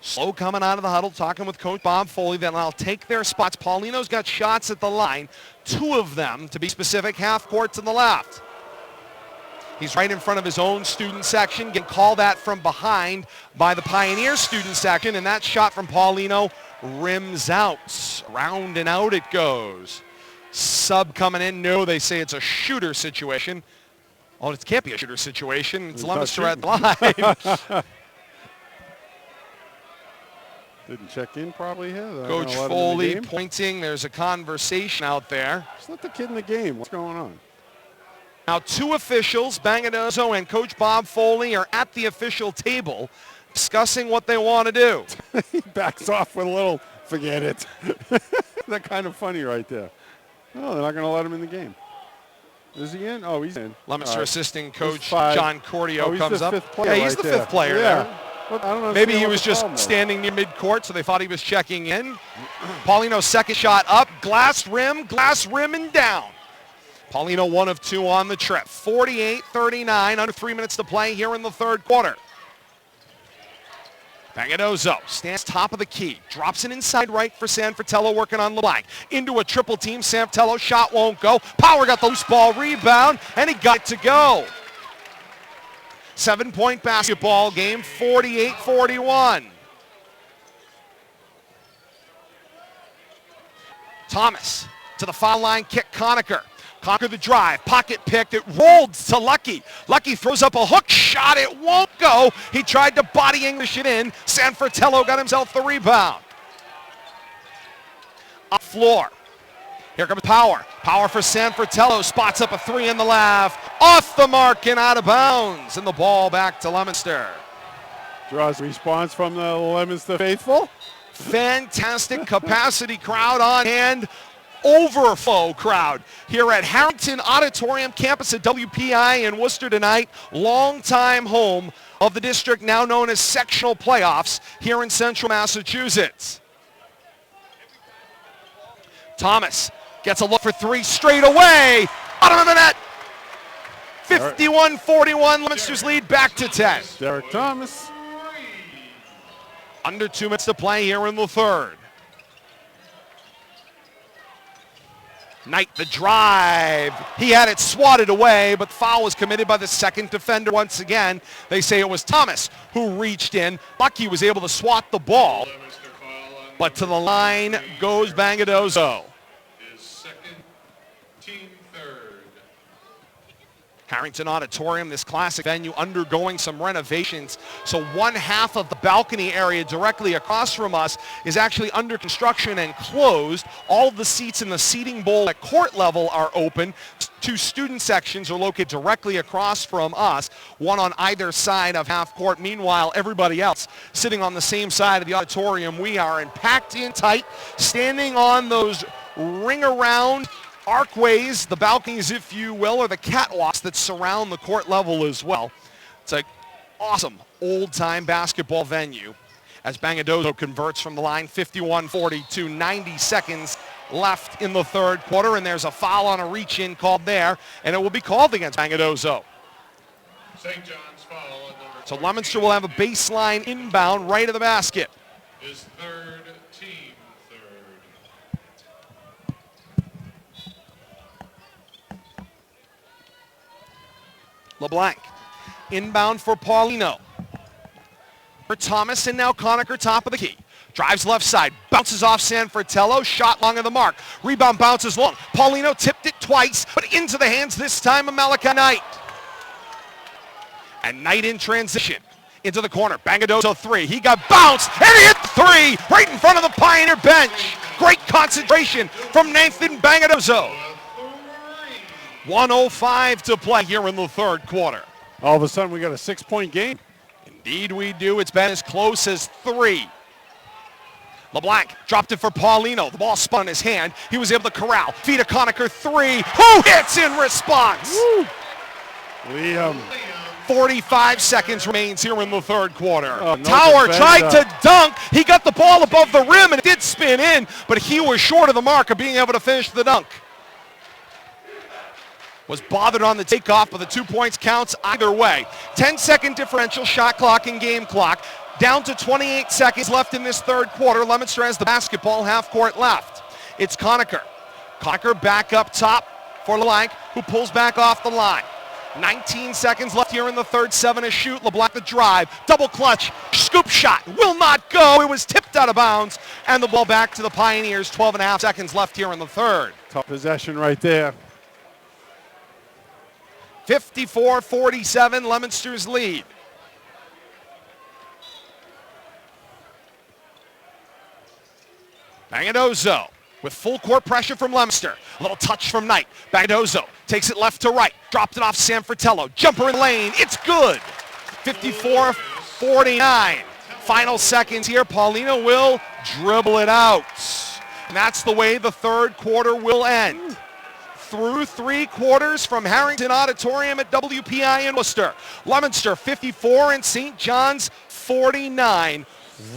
Slow coming out of the huddle, talking with Coach Bob Foley. Then I'll take their spots. Paulino's got shots at the line. 2 of them, to be specific, half court to the left. He's right in front of his own student section. Getting called at from behind by the Pioneer student section. And that shot from Paulino rims out. Round and out it goes. Sub coming in. No, they say it's a shooter situation. Oh, it can't be a shooter situation. It's Leominster at the line. Didn't check in probably here. Coach Foley pointing. There's a conversation out there. Just let the kid in the game. What's going on? Now 2 officials, Bangadozo and Coach Bob Foley, are at the official table discussing what they want to do. He backs off with a little, forget it. That's kind of funny right there. No, they're not going to let him in the game. Is he in? Oh, he's in. Leominster assistant coach John Cordio comes up. Yeah, he's the 5th player there. I don't know. Maybe he was just standing near midcourt, so they thought he was checking in. Paulino's second shot up, glass rim, and down. Paulino 1 of 2 on the trip. 48-39, under 3 minutes to play here in the third quarter. Bangadozo stands top of the key, drops it inside right for Sanfratello, working on LeBlanc. Into a triple team, Sanfratello shot won't go. Power got the loose ball rebound, and he got it to go. 7-point basketball game, 48-41. Thomas to the foul line, kick Conacher. Conacher the drive, pocket picked, it rolled to Lucky. Lucky throws up a hook shot, it won't go. He tried to body English it in. Sanfratello got himself the rebound. Up floor. Here comes Power. Power for Sanfratello. Spots up a 3 in the left. Off the mark and out of bounds. And the ball back to Leominster. Draws response from the Leominster faithful. Fantastic capacity crowd on hand. Overflow crowd here at Harrington Auditorium campus at WPI in Worcester tonight. Longtime home of the district now known as Sectional Playoffs here in Central Massachusetts. Thomas gets a look for 3 straight away. Bottom of the net. 51-41, Leominster's lead back to 10. Derek Thomas. Under 2 minutes to play here in the third. Knight the drive. He had it swatted away, but foul was committed by the second defender once again. They say it was Thomas who reached in. Lucky was able to swat the ball, but to the line goes Bangadozo. Harrington Auditorium, this classic venue, undergoing some renovations. So 1/2 of the balcony area directly across from us is actually under construction and closed. All of the seats in the seating bowl at court level are open. 2 student sections are located directly across from us, one on either side of half court. Meanwhile, everybody else sitting on the same side of the auditorium we are, and packed in tight, standing on those ring-around archways, the balconies, if you will, or the catwalks that surround the court level as well. It's an awesome old-time basketball venue as Bangadozo converts from the line. 51-42, 90 seconds left in the third quarter, and there's a foul on a reach-in called there, and it will be called against Bangadozo. St. John's foul on number So Leominster will have a baseline inbound right of the basket. His third team third. LeBlanc inbound for Paulino. For Thomas, and now Conacher top of the key. Drives left side, bounces off Sanfratello, shot long of the mark. Rebound bounces long. Paulino tipped it twice, but into the hands this time of Malachi Knight. And Knight in transition. Into the corner, Bangadozo 3. He got bounced, and he hit 3 right in front of the Pioneer bench. Great concentration from Nathan Bangadozo. 1:05 to play here in the third quarter. All of a sudden, we got a 6-point game. Indeed we do. It's been as close as 3. LeBlanc dropped it for Paulino. The ball spun in his hand. He was able to corral. Feed a Conacher 3. Who hits in response? Woo. Liam. 45 seconds remains here in the third quarter. Oh, no Tower defense, tried to dunk. He got the ball above the rim, and it did spin in, but he was short of the mark of being able to finish the dunk. Was bothered on the takeoff, but the 2 points counts either way. 10-second differential, shot clock and game clock. Down to 28 seconds left in this third quarter. Leominster has the basketball, half court left. It's Conacher. Conacher back up top for LeBlanc, who pulls back off the line. 19 seconds left here in the third, 7 to shoot. LeBlanc the drive, double clutch, scoop shot, will not go. It was tipped out of bounds, and the ball back to the Pioneers. 12 and a half seconds left here in the third. Tough possession right there. 54-47, Leominster's lead. Bagadozo with full court pressure from Leominster. A little touch from Knight. Bagadozo takes it left to right. Dropped it off Sanfratello. Jumper in lane. It's good. 54-49. Final seconds here. Paulino will dribble it out. And that's the way the third quarter will end. Through 3 quarters from Harrington Auditorium at WPI in Worcester. Leominster 54 and St. John's 49.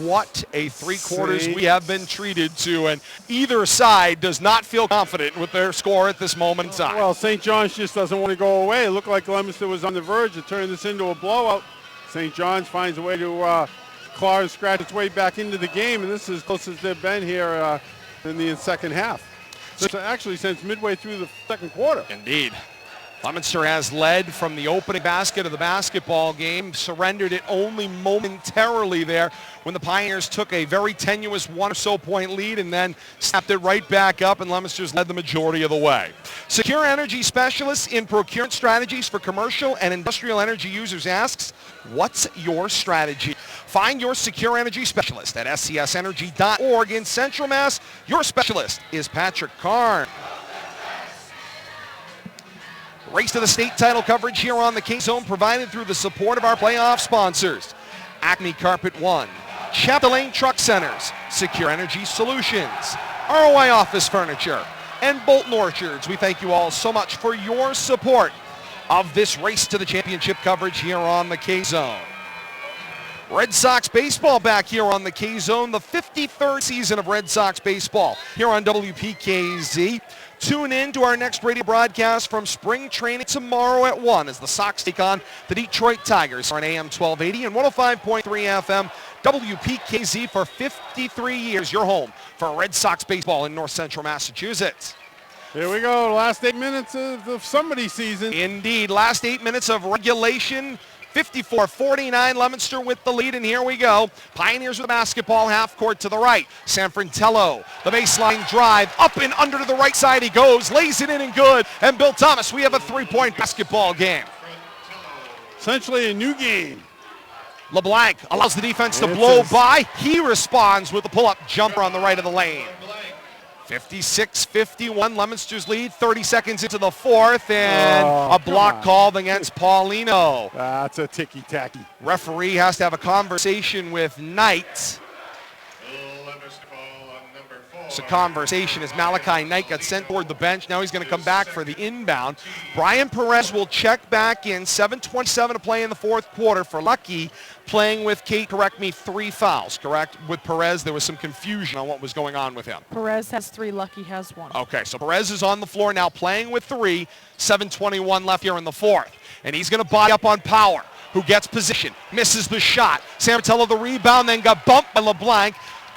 What a 3 quarters we have been treated to, and either side does not feel confident with their score at this moment in time. Well, St. John's just doesn't want to go away. It looked like Leominster was on the verge of turning this into a blowout. St. John's finds a way to claw and scratch its way back into the game, and this is as close as they've been here in the second half. So actually since midway through the second quarter. Indeed. Leominster has led from the opening basket of the basketball game, surrendered it only momentarily there when the Pioneers took a very tenuous 1 or so point lead and then snapped it right back up, and Leominster's led the majority of the way. Secure Energy Specialist in Procurement Strategies for Commercial and Industrial Energy Users asks, what's your strategy? Find your Secure Energy Specialist at scsenergy.org in Central Mass. Your specialist is Patrick Karn. Race to the state title coverage here on the K-Zone, provided through the support of our playoff sponsors. Acme Carpet One, Chapdelaine Truck Centers, Secure Energy Solutions, ROI Office Furniture, and Bolton Orchards. We thank you all so much for your support of this race to the championship coverage here on the K-Zone. Red Sox baseball back here on the K-Zone, the 53rd season of Red Sox baseball here on WPKZ. Tune in to our next radio broadcast from spring training tomorrow at 1 as the Sox take on the Detroit Tigers on AM 1280 and 105.3 FM WPKZ for 53 years. Your home for Red Sox baseball in North Central Massachusetts. Here we go, last 8 minutes of somebody's season. Indeed, last 8 minutes of regulation. 54-49, Leominster with the lead, and here we go. Pioneers with the basketball, half court to the right. Sanfratello, the baseline drive, up and under to the right side he goes, lays it in and good. And Bill Thomas, we have a 3-point basketball game. Essentially a new game. LeBlanc allows the defense to blow by. He responds with a pull-up jumper on the right of the lane. 56-51, Leominster's lead, 30 seconds into the fourth, and a block called against Paulino. That's a ticky-tacky. Referee has to have a conversation with Knight. It's a conversation as Malachi Knight got sent toward the bench. Now he's going to come back for the inbound. Brian Perez will check back in. 7:27 to play in the fourth quarter for Lucky, playing with, Kate, correct me, 3 fouls, correct? With Perez, there was some confusion on what was going on with him. Perez has 3, Lucky has 1. Okay, so Perez is on the floor now playing with 3. 7:21 left here in the fourth. And he's going to body up on Power, who gets position, misses the shot. Sanfratello the rebound, then got bumped by LeBlanc.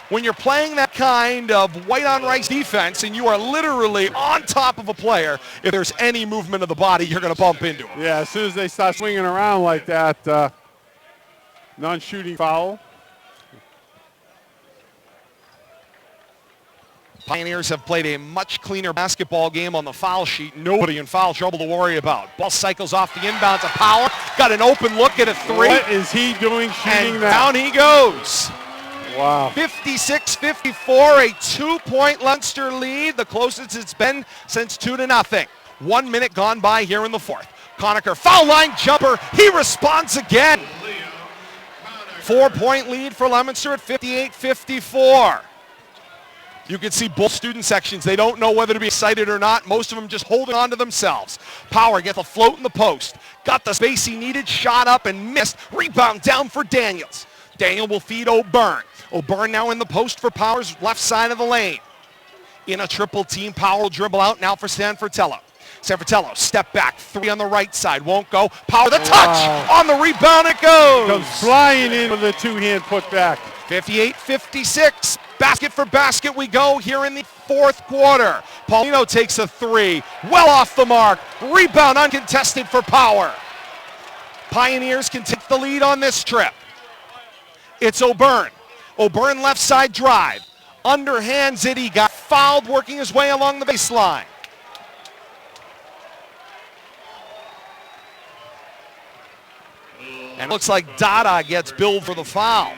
When you're playing that kind of white-on-rice defense and you are literally on top of a player, if there's any movement of the body, you're going to bump into him. Yeah, as soon as they start swinging around like that, non-shooting foul. Pioneers have played a much cleaner basketball game on the foul sheet. Nobody in foul trouble to worry about. Ball cycles off the inbound to Power. Got an open look at a 3. What is he doing shooting and that? Down he goes. Wow. 56-54, a 2-point Leominster lead, the closest it's been since 2-0. 1 minute gone by here in the fourth. Conacher, foul line jumper, he responds again. 4-point lead for Leominster at 58-54. You can see both student sections. They don't know whether to be excited or not. Most of them just holding on to themselves. Power gets a float in the post. Got the space he needed, shot up and missed. Rebound down for Daniels. Daniel will feed O'Byrne. O'Byrne now in the post for Power's left side of the lane. In a triple team, Power will dribble out now for Sanfratello. Sanfratello, step back, 3 on the right side, won't go. Power the touch, on the rebound it goes. Comes flying in with a two-hand putback. 58-56, basket for basket we go here in the fourth quarter. Paulino takes a 3, well off the mark. Rebound uncontested for Power. Pioneers can take the lead on this trip. It's O'Byrne. O'Byrne left side drive. Underhands it, he got fouled working his way along the baseline. And it looks like Dada gets billed for the foul.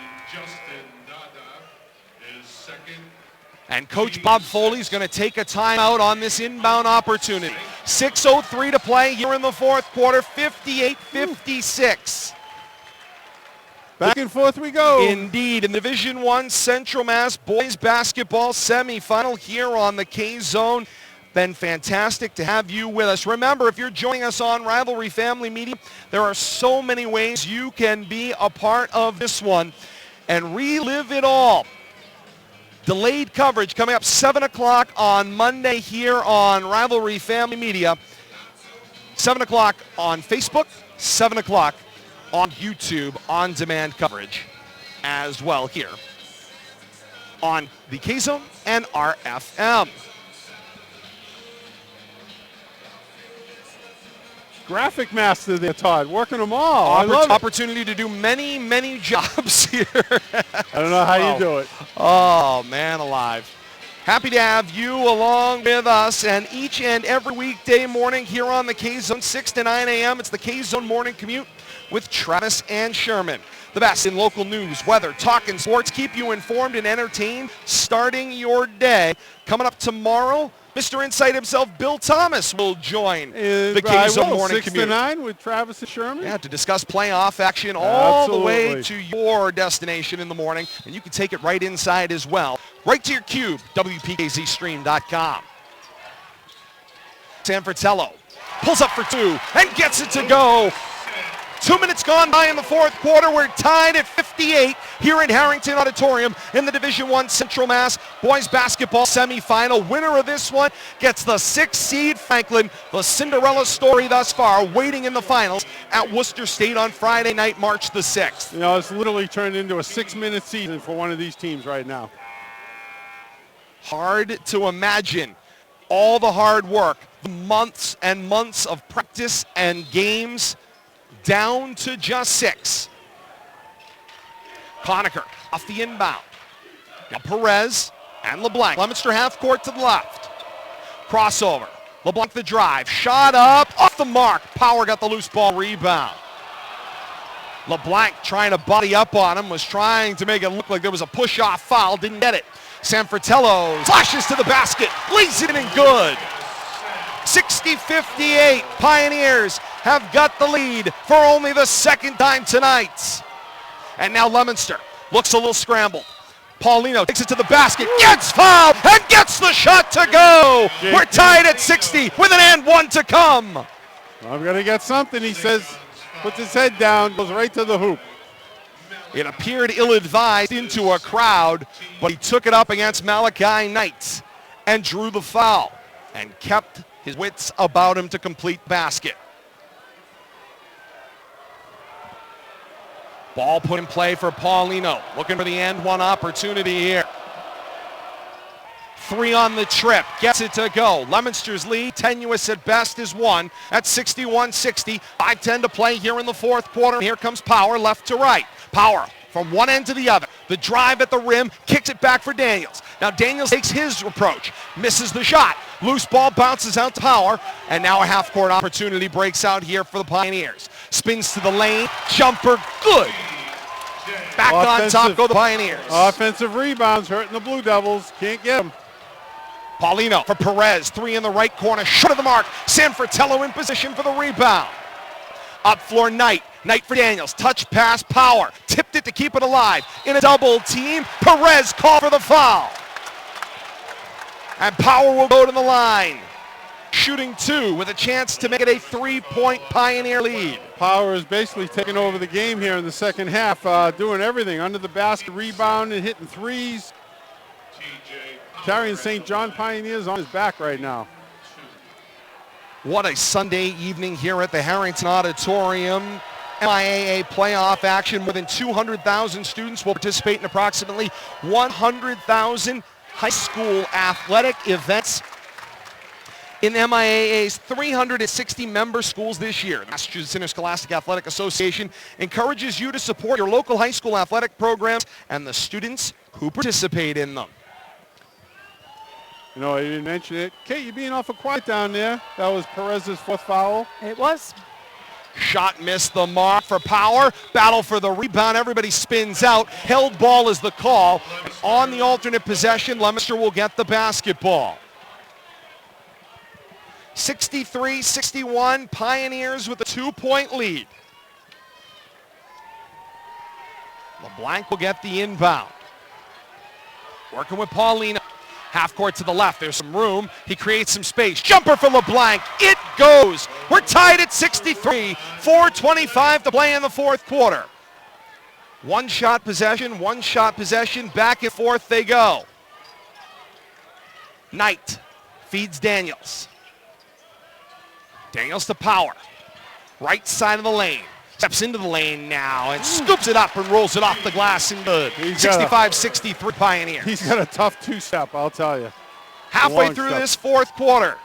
And Coach Bob Foley's going to take a timeout on this inbound opportunity. 6:03 to play here in the fourth quarter, 58-56. Back and forth we go. Indeed, in Division I Central Mass boys basketball semifinal here on the K-Zone. Been fantastic to have you with us. Remember, if you're joining us on Rivalry Family Media, there are so many ways you can be a part of this one and relive it all. Delayed coverage coming up 7 o'clock on Monday here on Rivalry Family Media. 7 o'clock on Facebook, 7 o'clock on YouTube, on-demand coverage as well here on the K-Zone and RFM. Graphic master there, Todd, working them all. I love it. Opportunity to do many, many jobs here. I don't know how you do it. Oh, man alive. Happy to have you along with us, and each and every weekday morning here on the K-Zone, 6 to 9 a.m., it's the K-Zone Morning Commute with Travis and Sherman. The best in local news, weather, talk, and sports. Keep you informed and entertained starting your day. Coming up tomorrow, Mr. Insight himself, Bill Thomas, will join the K-Zone Morning 6 Commute. 6 to 9 with Travis and Sherman. Yeah, to discuss playoff action all the way Absolutely. to your destination in the morning. And you can take it right inside as well. Right to your cube, WPKZstream.com. Sanfratello pulls up for 2 and gets it to go. 2 minutes gone by in the fourth quarter. We're tied at 58 here at Harrington Auditorium in the Division I Central Mass boys basketball semifinal. Winner of this one gets the 6th seed Franklin, the Cinderella story thus far, waiting in the finals at Worcester State on Friday night, March the 6th. You know, it's literally turned into a 6-minute season for one of these teams right now. Hard to imagine all the hard work, the months and months of practice and games, down to just 6. Conacher off the inbound. Now Perez and LeBlanc. Leominster half court to the left. Crossover. LeBlanc the drive. Shot up. Off the mark. Power got the loose ball rebound. LeBlanc trying to body up on him. Was trying to make it look like there was a push-off foul. Didn't get it. Sanfratello flashes to the basket. Lays it in and good. 60-58. Pioneers have got the lead for only the second time tonight. And now Leominster looks a little scrambled. Paulino takes it to the basket, gets fouled, and gets the shot to go. We're tied at 60 with an and 1 to come. I'm going to get something, he says. Puts his head down, goes right to the hoop. It appeared ill-advised into a crowd, but he took it up against Malachi Knight and drew the foul and kept his wits about him to complete basket. Ball put in play for Paulino. Looking for the and 1 opportunity here. 3 on the trip. Gets it to go. Leominster's lead, tenuous at best, is 1 at 61-60. 5:10 to play here in the fourth quarter. Here comes Power left to right. Power from one end to the other. The drive at the rim, kicks it back for Daniels. Now Daniels takes his approach, misses the shot. Loose ball bounces out to Power, and now a half-court opportunity breaks out here for the Pioneers. Spins to the lane, jumper, good. Back on top go the Pioneers. Offensive rebounds hurting the Blue Devils. Can't get them. Paulino for Perez, 3 in the right corner, short of the mark. Sanfratello in position for the rebound. Up floor Knight. Knight for Daniels. Touch pass, Power. Tipped it to keep it alive. In a double team, Perez called for the foul. And Power will go to the line. Shooting 2 with a chance to make it a 3-point Pioneer lead. Power is basically taking over the game here in the second half, doing everything. Under the basket, rebounding, hitting threes. Carrying St. John Pioneers on his back right now. What a Sunday evening here at the Harrington Auditorium. MIAA playoff action. More than 200,000 students will participate in approximately 100,000 high school athletic events in MIAA's 360 member schools this year. The Massachusetts Interscholastic Athletic Association encourages you to support your local high school athletic programs and the students who participate in them. You know, you didn't mention it. Kate, you're being awful quiet down there. That was Perez's fourth foul. It was. Shot missed the mark for Power. Battle for the rebound. Everybody spins out. Held ball is the call. And on the alternate possession, Leominster will get the basketball. 63-61, Pioneers with a 2-point lead. LeBlanc will get the inbound. Working with Paulino. Half court to the left. There's some room. He creates some space. Jumper for LeBlanc. It goes. We're tied at 63. 4:25 to play in the fourth quarter. One shot possession. Back and forth they go. Knight feeds Daniels. Daniels to Power. Right side of the lane. Steps into the lane now and scoops it up and rolls it off the glass and good. 65-63 Pioneers. He's got a tough two-step, I'll tell you. Halfway through this fourth quarter.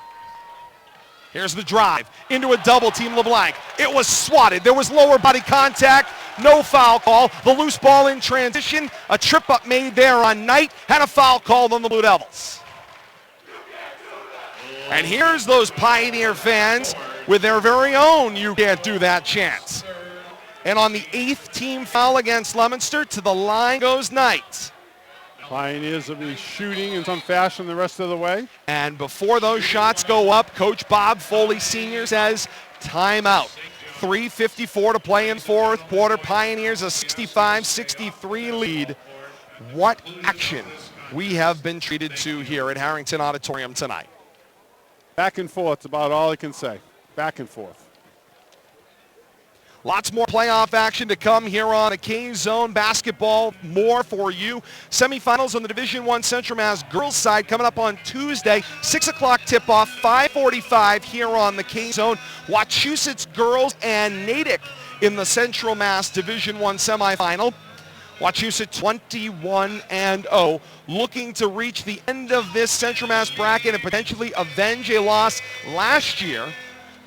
Here's the drive into a double team LeBlanc. It was swatted. There was lower body contact. No foul call. The loose ball in transition. A trip up made there on Knight. Had a foul called on the Blue Devils. And here's those Pioneer fans with their very own "you can't do that" chants. And on the 8th team foul against Leominster, to the line goes Knight. Pioneers will be shooting in some fashion the rest of the way. And before those shots go up, Coach Bob Foley Sr. says timeout. 3:54 to play in fourth quarter. Pioneers a 65-63 lead. What action we have been treated to here at Harrington Auditorium tonight. Back and forth, about all I can say. Back and forth. Lots more playoff action to come here on a K-Zone basketball. More for you. Semifinals on the Division I Central Mass girls side coming up on Tuesday. 6 o'clock tip-off, 5:45 here on the K-Zone. Wachusett girls and Natick in the Central Mass Division I semifinal. Wachusett 21-0, looking to reach the end of this Central Mass bracket and potentially avenge a loss last year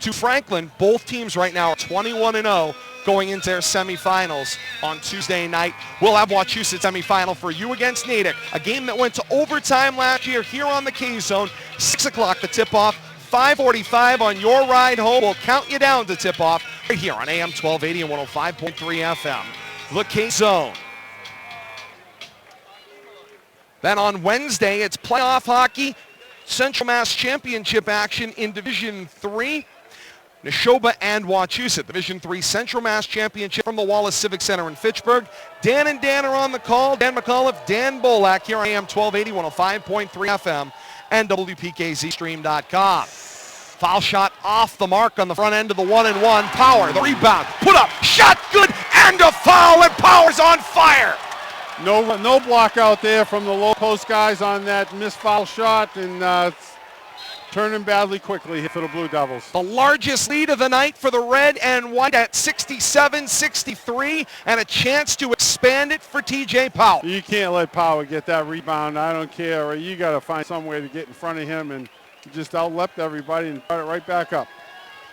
to Franklin. Both teams right now are 21-0 going into their semifinals on Tuesday night. We'll have Wachusett semifinal for you against Natick, a game that went to overtime last year here on the K-Zone. 6 o'clock the tip-off, 5:45 on your ride home. We'll count you down to tip-off right here on AM 1280 and 105.3 FM. The K-Zone. Then on Wednesday, it's playoff hockey, Central Mass Championship action in Division III. Neshoba and Wachusett, Division III Central Mass Championship from the Wallace Civic Center in Fitchburg. Dan and Dan are on the call. Dan McAuliffe, Dan Bolak here on AM 1280, 105.3 FM, and WPKZstream.com. Foul shot off the mark on the front end of the 1-and-1. Power, the rebound, put up, shot good, and a foul, and Power's on fire. No block out there from the low post guys on that missed foul shot, and turning badly quickly for the Blue Devils. The largest lead of the night for the red and white at 67-63, and a chance to expand it for TJ Power. You can't let Power get that rebound. I don't care. You got to find some way to get in front of him, and he just outleapt everybody and brought it right back up.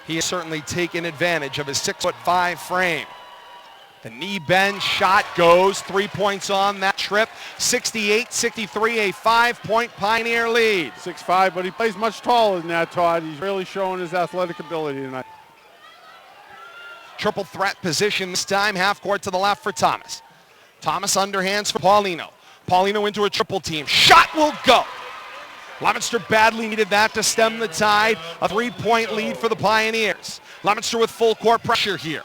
He has certainly taken advantage of his 6'5" frame. The knee bend shot goes. 3 points on that trip. 68-63, a 5-point Pioneer lead. 6'5", but he plays much taller than that, Todd. He's really showing his athletic ability tonight. Triple threat position this time. Half court to the left for Thomas. Thomas underhands for Paulino. Paulino into a triple team. Shot will go. Leominster badly needed that to stem the tide. A 3-point lead for the Pioneers. Leominster with full court pressure here.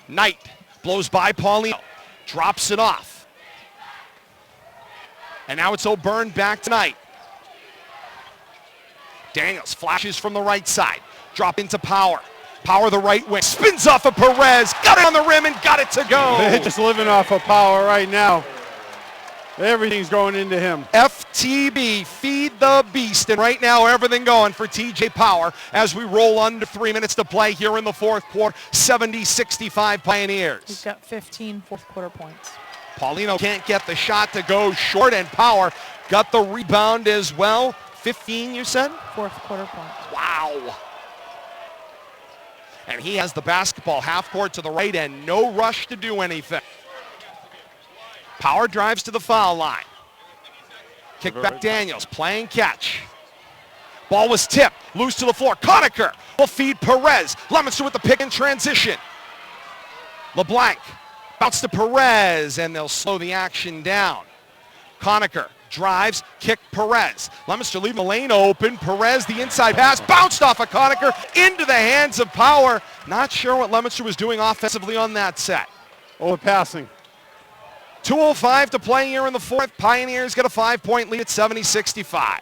Knight blows by Paulino, drops it off. And now it's O'Byrne back to Knight. Daniels flashes from the right side. Drop into Power. Power the right wing. Spins off of Perez. Got it on the rim and got it to go. They're just living off of Power right now. Everything's going into him. FTB, feed the beast. And right now, everything going for TJ Power as we roll under 3 minutes to play here in the fourth quarter. 70-65 Pioneers. He's got 15 fourth quarter points. Paulino can't get the shot to go short, and Power got the rebound as well. 15, you said? Fourth quarter points. Wow. And he has the basketball half court to the right and no rush to do anything. Power drives to the foul line. Kick back Daniels, playing catch. Ball was tipped, loose to the floor. Conacher will feed Perez. Leominster with the pick and transition. LeBlanc bounce to Perez, and they'll slow the action down. Conacher drives, kick Perez. Leominster leaving the lane open. Perez, the inside pass, bounced off of Conacher into the hands of Power. Not sure what Leominster was doing offensively on that set. Overpassing. 2:05 to play here in the fourth. Pioneers get a 5-point lead at 70-65.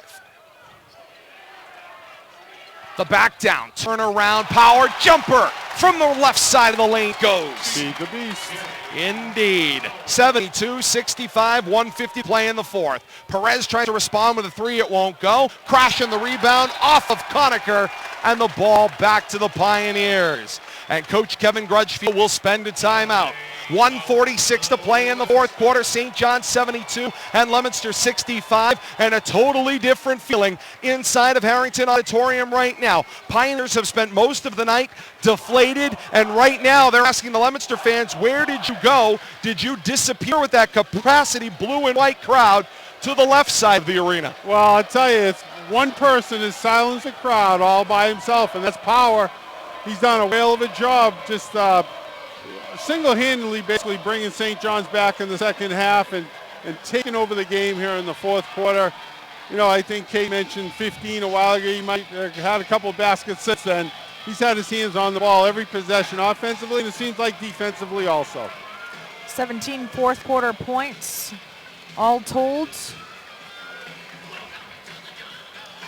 The back down, turn around, Power, jumper from the left side of the lane goes. Feed the beast. Indeed. 72-65, 150 play in the fourth. Perez tries to respond with a three, it won't go. Crash on the rebound off of Conacher, and the ball back to the Pioneers. And Coach Kevin Grudgefield will spend a timeout. 1:46 to play in the fourth quarter. St. John's 72 and Leominster 65, and a totally different feeling inside of Harrington Auditorium right now. Pioneers have spent most of the night deflated, and right now they're asking the Leominster fans, where did you go? Did you disappear with that capacity blue and white crowd to the left side of the arena? Well, I'll tell you, it's one person has silenced the crowd all by himself, and that's Power. He's done a whale of a job just single-handedly basically bringing St. John's back in the second half and taking over the game here in the fourth quarter. You know, I think Kate mentioned 15 a while ago. He might have had a couple of baskets since then. He's had his hands on the ball every possession offensively, and it seems like defensively also. 17 fourth quarter points, all told,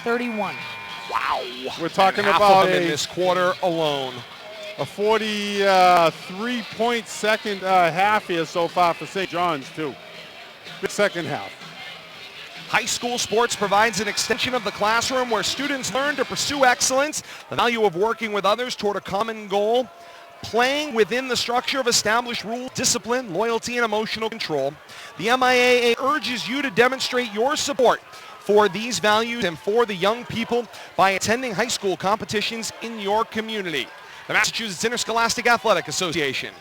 31. Wow. We're talking half about of them in this quarter alone. A 43-point second half here so far for St. John's, too. Big second half. High school sports provides an extension of the classroom where students learn to pursue excellence, the value of working with others toward a common goal, playing within the structure of established rules, discipline, loyalty, and emotional control. The MIAA urges you to demonstrate your support for these values and for the young people by attending high school competitions in your community. The Massachusetts Interscholastic Athletic Association,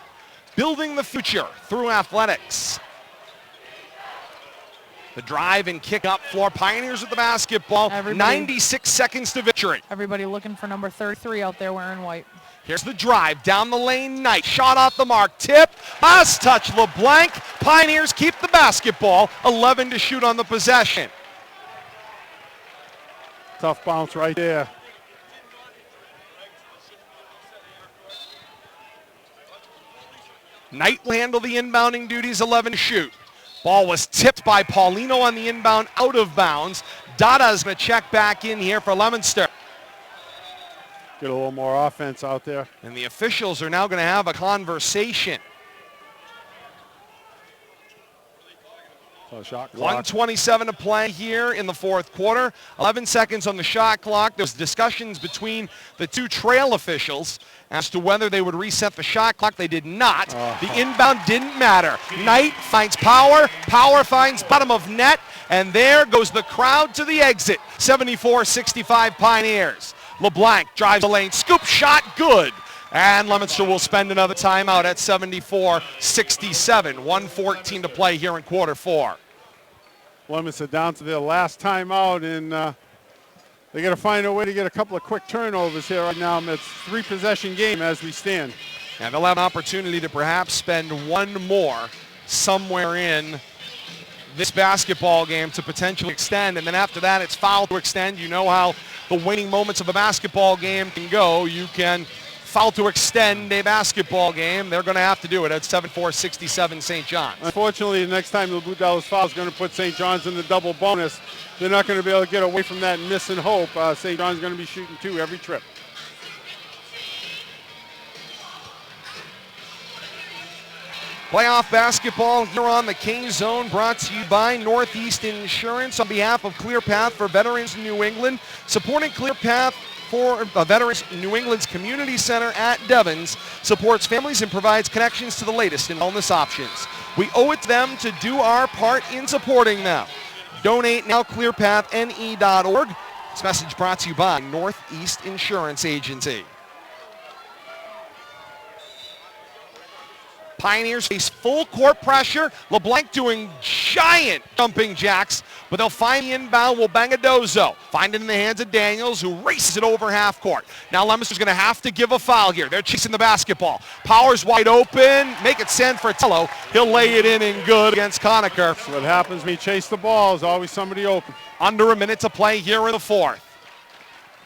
building the future through athletics. The drive and kick up floor. Pioneers with the basketball. 96 seconds to victory. Everybody looking for number 33 out there wearing white. Here's the drive down the lane. Knight shot off the mark. Tip. Last touch. LeBlanc. Pioneers keep the basketball. 11 to shoot on the possession. Tough bounce right there. Knight will handle the inbounding duties, 11 to shoot. Ball was tipped by Paulino on the inbound, out of bounds. Dada's going to check back in here for Leominster. Get a little more offense out there. And the officials are now going to have a conversation. So shot clock. 1:27 to play here in the fourth quarter. 11 seconds on the shot clock. There's discussions between the two trail officials as to whether they would reset the shot clock. They did not. The inbound didn't matter. Knight finds Power. Power finds bottom of net. And there goes the crowd to the exit. 74-65 Pioneers. LeBlanc drives the lane. Scoop shot. Good. And Leominster will spend another timeout at 74-67. 1:14 to play here in quarter four. Leominster down to their last timeout, and they got to find a way to get a couple of quick turnovers here right now. It's a three-possession game as we stand. And they'll have an opportunity to perhaps spend one more somewhere in this basketball game to potentially extend. And then after that, it's foul to extend. You know how the waning moments of a basketball game can go. You can foul to extend a basketball game. They're going to have to do it at 74-67 St. John's. Unfortunately, the next time the Blue Devils foul is going to put St. John's in the double bonus. They're not going to be able to get away from that miss and hope. St. John's going to be shooting two every trip. Playoff basketball here on the K-Zone, brought to you by Northeast Insurance on behalf of Clear Path for Veterans New England, supporting Clear Path for Veterans New England's Community Center at Devens, supports families and provides connections to the latest in wellness options. We owe it to them to do our part in supporting them. Donate now, clearpathne.org. This message brought to you by Northeast Insurance Agency. Pioneers face full court pressure. LeBlanc doing giant jumping jacks, but they'll find the inbound. Will Bangadozo find it in the hands of Daniels, who races it over half court. Now Leominster's going to have to give a foul here. They're chasing the basketball. Powers wide open. Make it San Fratello. He'll lay it in and good against Conacher. That's what happens when you chase the ball. There's always somebody open. Under a minute to play here in the fourth.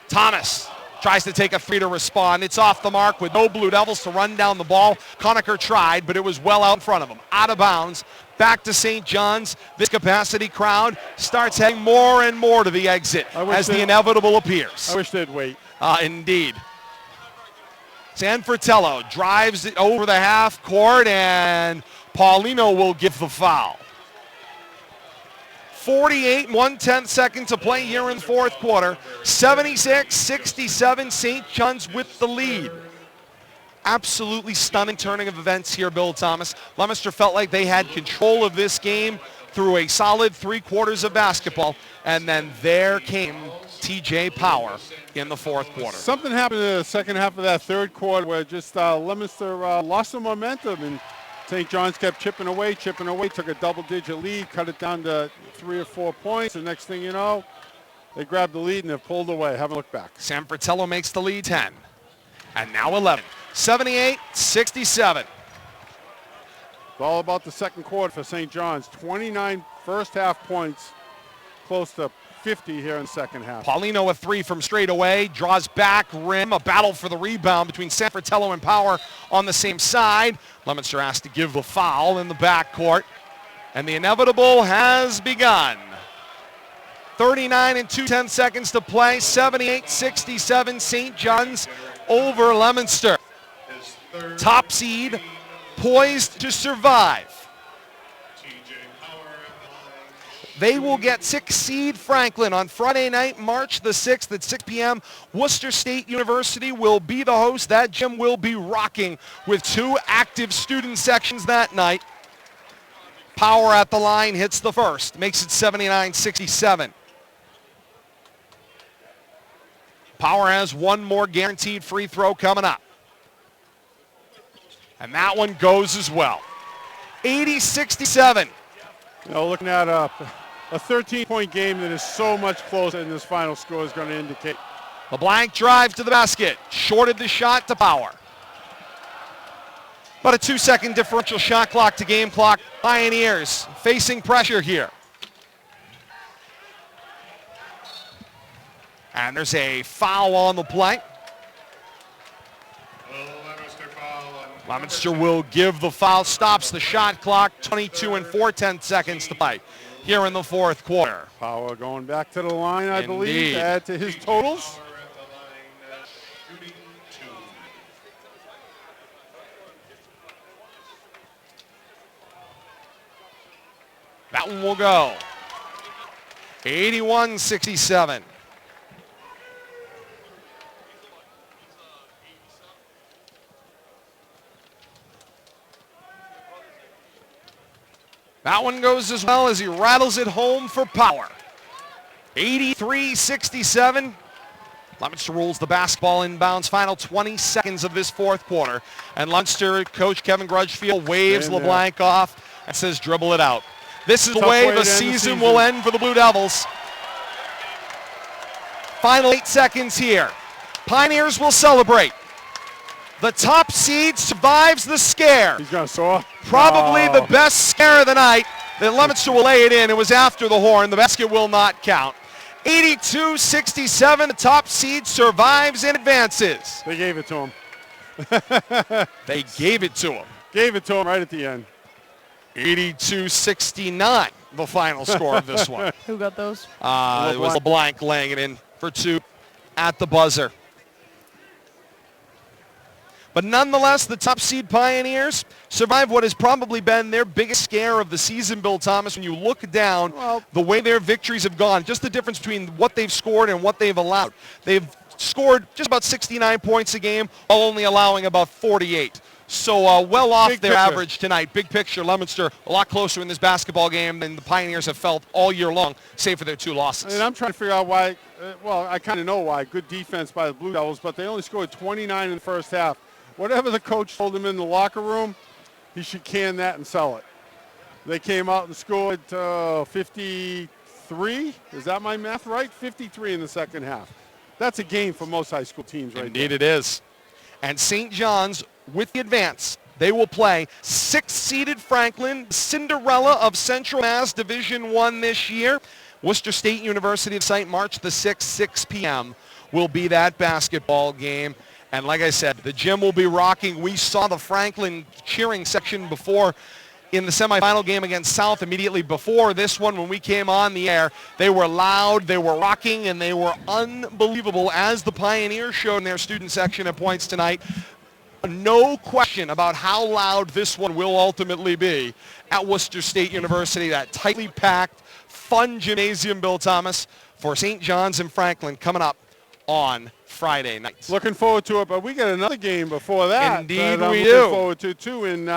Thomas tries to take a three to respond. It's off the mark with no Blue Devils to run down the ball. Conacher tried, but it was well out in front of him. Out of bounds. Back to St. John's. This capacity crowd starts heading more and more to the exit as the inevitable appears. I wish they'd wait. Indeed. San Fratello drives it over the half court, and Paulino will give the foul. 48 1/10 seconds to play here in the fourth quarter. 76-67, St. John's with the lead. Absolutely stunning turning of events here, Bill Thomas. Leominster felt like they had control of this game through a solid 3 quarters of basketball, and then there came TJ Power in the fourth quarter. Something happened in the second half of that third quarter where just Leominster lost some momentum, and St. John's kept chipping away, took a double-digit lead, cut it down to 3 or 4 points. The next thing you know, they grabbed the lead and they've pulled away. Haven't looked back. San Fratello makes the lead 10. And now 11. 78-67. It's all about the second quarter for St. John's. 29 first-half points, close to 50 here in the second half. Paulino a three from straight away, draws back rim, a battle for the rebound between San Fratello and Power on the same side. Leominster asked to give the foul in the backcourt, and the inevitable has begun. 39 and 2/10 seconds to play, 78-67, St. John's over Leominster. Top seed, poised to survive. They will get 6th seed Franklin on Friday night, March the 6th at 6 p.m. Worcester State University will be the host. That gym will be rocking with 2 active student sections that night. Power at the line, hits the first, makes it 79-67. Power has 1 more guaranteed free throw coming up. And that one goes as well. 80-67. You know, looking at a 13-point game that is so much closer than this final score is going to indicate. LeBlanc drive to the basket, shorted the shot to Power. But a 2-second differential shot clock to game clock. Pioneers facing pressure here. And there's a foul on the play. Leominster will give the foul, stops the shot clock, 22 and 4/10 seconds to play here in the fourth quarter. Power going back to the line, I believe, Indeed. to add to his totals. That one will go. 81-67. That one goes as well as he rattles it home for Power. 83-67. Leominster rolls the basketball inbounds. Final 20 seconds of this fourth quarter. And Leominster coach Kevin Grudgefield waves LeBlanc off and says dribble it out. This is the way the season will end for the Blue Devils. Final 8 seconds here. Pioneers will celebrate. The top seed survives the scare. He's going to soar. Probably the best scare of the night. Then Leominster will lay it in. It was after the horn. The basket will not count. 82-67. The top seed survives and advances. They gave it to him. They gave it to him. Gave it to him right at the end. 82-69, the final score of this one. Who got those? It was LeBlanc laying it in for 2 at the buzzer. But nonetheless, the top seed Pioneers survived what has probably been their biggest scare of the season, Bill Thomas. When you look down the way their victories have gone, just the difference between what they've scored and what they've allowed. They've scored just about 69 points a game, while only allowing about 48. So well off Big their picture. average tonight. Big picture, Leominster a lot closer in this basketball game than the Pioneers have felt all year long, save for their 2 losses. And I'm trying to figure out why. Well, I kind of know why. Good defense by the Blue Devils, but they only scored 29 in the first half. Whatever the coach told him in the locker room, he should can that and sell it. They came out and scored 53. Is that my math right? 53 in the second half. That's a game for most high school teams right Indeed there. it is. And St. John's, with the advance, they will play 6th-seeded Franklin, Cinderella of Central Mass Division I this year. Worcester State University, the site, March the 6th, 6 p.m. will be that basketball game. And like I said, the gym will be rocking. We saw the Franklin cheering section before in the semifinal game against South immediately before this one when we came on the air. They were loud, they were rocking, and they were unbelievable, as the Pioneers showed in their student section at points tonight. No question about how loud this one will ultimately be at Worcester State University, that tightly packed, fun gymnasium, Bill Thomas, for St. John's and Franklin coming up on Friday night. Looking forward to it, but we got another game before that. Indeed that we I'm do. looking forward to, too. And,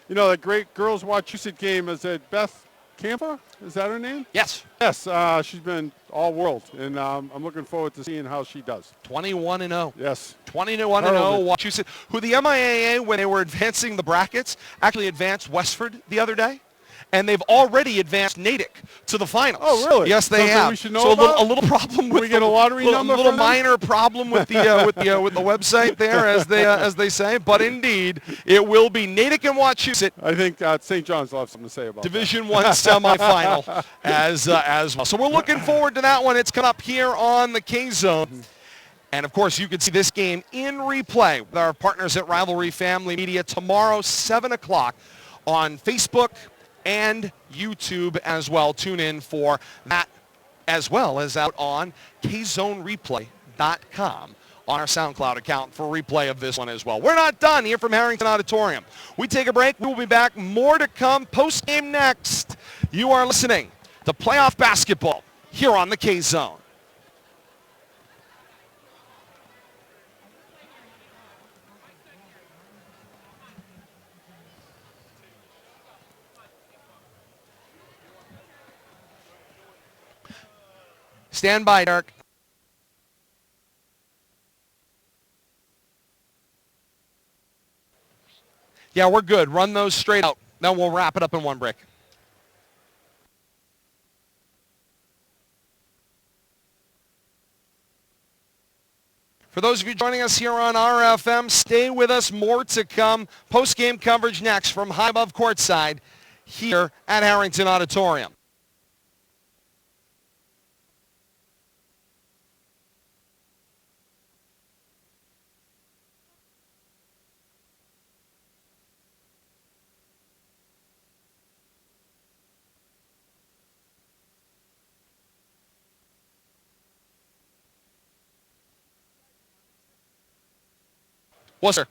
the great girls Wachusett game is at Beth Camper. Is that her name? Yes. Yes, she's been all world, and I'm looking forward to seeing how she does. 21-0. Yes. 21-0, Wachusett, who the MIAA, when they were advancing the brackets, actually advanced Westford the other day. And they've already advanced Natick to the finals. Oh, really? Yes, they Something have. we should know so about? a little problem with we get a lottery number a little from them? minor problem with the with the website there, as they say. But indeed, it will be Natick and Wachusett. I think St. John's will have something to say about Division I semifinal as well. So we're looking forward to that one. It's coming up here on the K-Zone. And, of course, you can see this game in replay with our partners at Rivalry Family Media tomorrow, 7 o'clock on Facebook and YouTube as well. Tune in for that, as well as out on kzonereplay.com on our SoundCloud account for replay of this one as well. We're not done here from Harrington Auditorium. We take a break. We will be back. More to come. Post-game next. You are listening to Playoff Basketball here on the K-Zone. Stand by, Dirk. Yeah, we're good. Run those straight out. Then we'll wrap it up in one break. For those of you joining us here on RFM, stay with us. More to come. Post-game coverage next from high above courtside here at Harrington Auditorium. Worcester.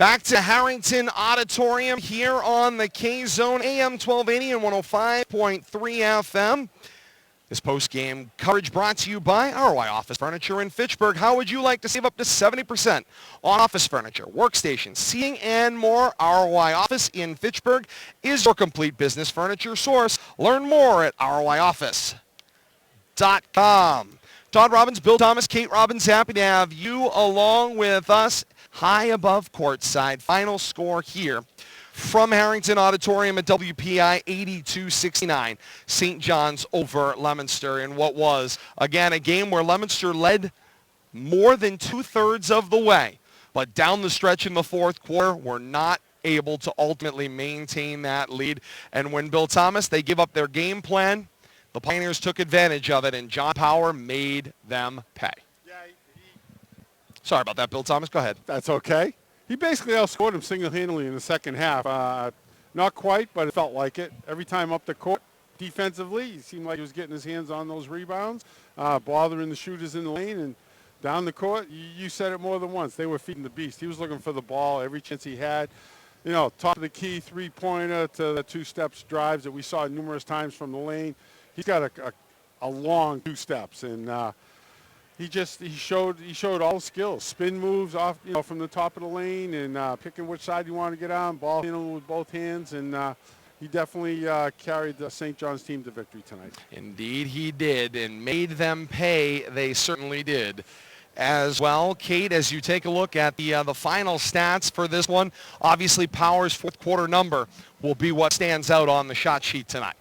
Back to Harrington Auditorium here on the K-Zone, AM 1280 and 105.3 FM. This post-game coverage brought to you by ROI Office Furniture in Fitchburg. How would you like to save up to 70% on office furniture, workstations, seating, and more? ROI Office in Fitchburg is your complete business furniture source. Learn more at roioffice.com. Todd Robbins, Bill Thomas, Kate Robbins, happy to have you along with us. High above courtside. Final score here from Harrington Auditorium at WPI 82-69. St. John's over Leominster in what was, again, a game where Leominster led more than two-thirds of the way. But down the stretch in the fourth quarter, were not able to ultimately maintain that lead. And when Bill Thomas, they give up their game plan, the Pioneers took advantage of it, and John Power made them pay. Sorry about that, Bill Thomas. Go ahead. That's okay. He basically outscored him single-handedly in the second half. Not quite, but it felt like it. Every time up the court, defensively, he seemed like he was getting his hands on those rebounds, bothering the shooters in the lane, and down the court, you said it more than once. They were feeding the beast. He was looking for the ball every chance he had. You know, top of the key three-pointer to the two-steps drives that we saw numerous times from the lane. He's got a long two steps, and he showed all the skills, spin moves off, from the top of the lane, and picking which side you want to get on, ball handling with both hands, and he definitely carried the St. John's team to victory tonight. Indeed he did, and made them pay. They certainly did as well. Kate, as you take a look at the final stats for this one, obviously Power's fourth quarter number will be what stands out on the shot sheet tonight.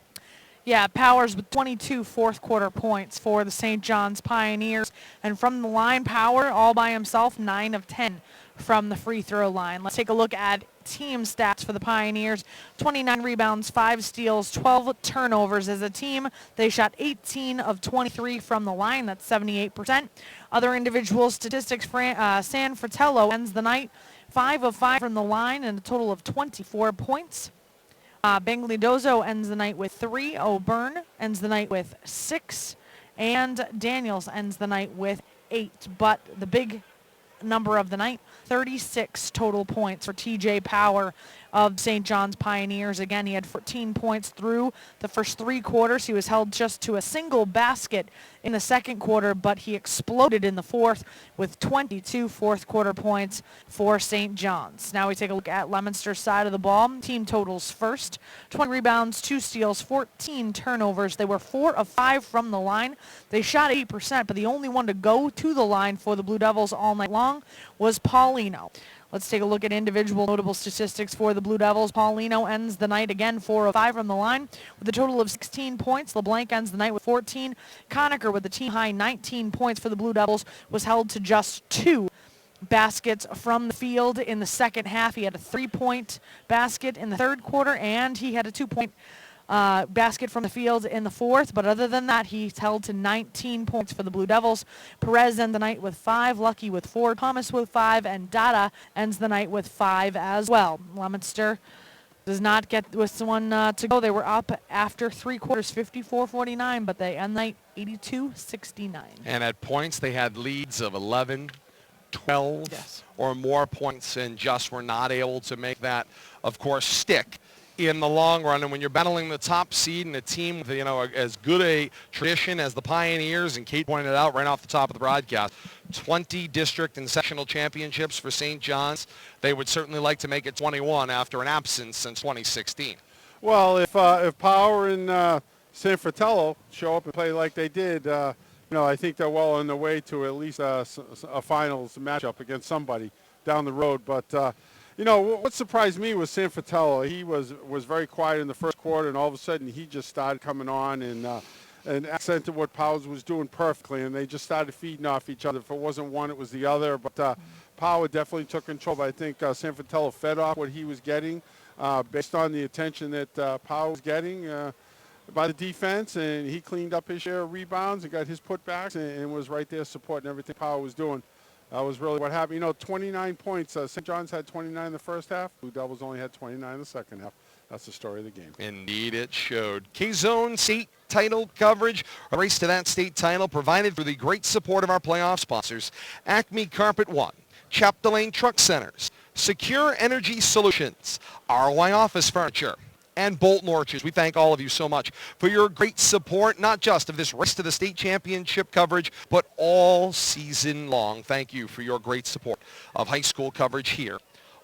Yeah, Powers with 22 fourth quarter points for the St. John's Pioneers. And from the line, Power all by himself, 9 of 10 from the free throw line. Let's take a look at team stats for the Pioneers. 29 rebounds, 5 steals, 12 turnovers. As a team, they shot 18 of 23 from the line. That's 78%. Other individual statistics, San Fratello ends the night 5 of 5 from the line and a total of 24 points. Benglidozo ends the night with 3. O'Byrne ends the night with 6. And Daniels ends the night with 8. But the big number of the night, 36 total points for TJ Power of St. John's Pioneers. Again, he had 14 points through the first 3 quarters. He was held just to a single basket in the second quarter, but he exploded in the fourth with 22 fourth quarter points for St. John's. Now we take a look at Leominster's side of the ball. Team totals first, 20 rebounds, 2 steals, 14 turnovers. They were 4 of 5 from the line. They shot 8%, but the only one to go to the line for the Blue Devils all night long was Paulino. Let's take a look at individual notable statistics for the Blue Devils. Paulino ends the night again 4 of 5 from the line with a total of 16 points. LeBlanc ends the night with 14. Conacher with the team high 19 points for the Blue Devils was held to just 2 baskets from the field in the second half. He had a 3-point basket in the third quarter, and he had a 2-point basket from the field in the fourth, but other than that, he's held to 19 points for the Blue Devils. Perez ends the night with 5, Lucky with 4, Thomas with 5, and Dada ends the night with 5 as well. Leominster does not get this one to go. They were up after 3 quarters, 54-49, but they end the night 82-69. And at points, they had leads of 11, 12 or more points, and just were not able to make that, of course, stick in the long run. And when you're battling the top seed and a team with, as good a tradition as the Pioneers, and Kate pointed out right off the top of the broadcast, 20 district and sectional championships for St. John's, they would certainly like to make it 21 after an absence since 2016. Well, if Power and San Fratello show up and play like they did, I think they're well on their way to at least a finals matchup against somebody down the road. But what surprised me was San Fratello. He was very quiet in the first quarter, and all of a sudden he just started coming on and accented what Powers was doing perfectly, and they just started feeding off each other. If it wasn't one, it was the other. But Power definitely took control. But I think San Fratello fed off what he was getting based on the attention that Power was getting by the defense, and he cleaned up his share of rebounds and got his putbacks and was right there supporting everything Power was doing. That was really what happened. 29 points. St. John's had 29 in the first half. Blue Devils only had 29 in the second half. That's the story of the game. Indeed, it showed. K-Zone state title coverage, a race to that state title provided through the great support of our playoff sponsors, Acme Carpet One, Chapdelaine Truck Centers, Secure Energy Solutions, ROI Office Furniture, and Bolton Orchards. We thank all of you so much for your great support, not just of this race to the state championship coverage, but all season long. Thank you for your great support of high school coverage here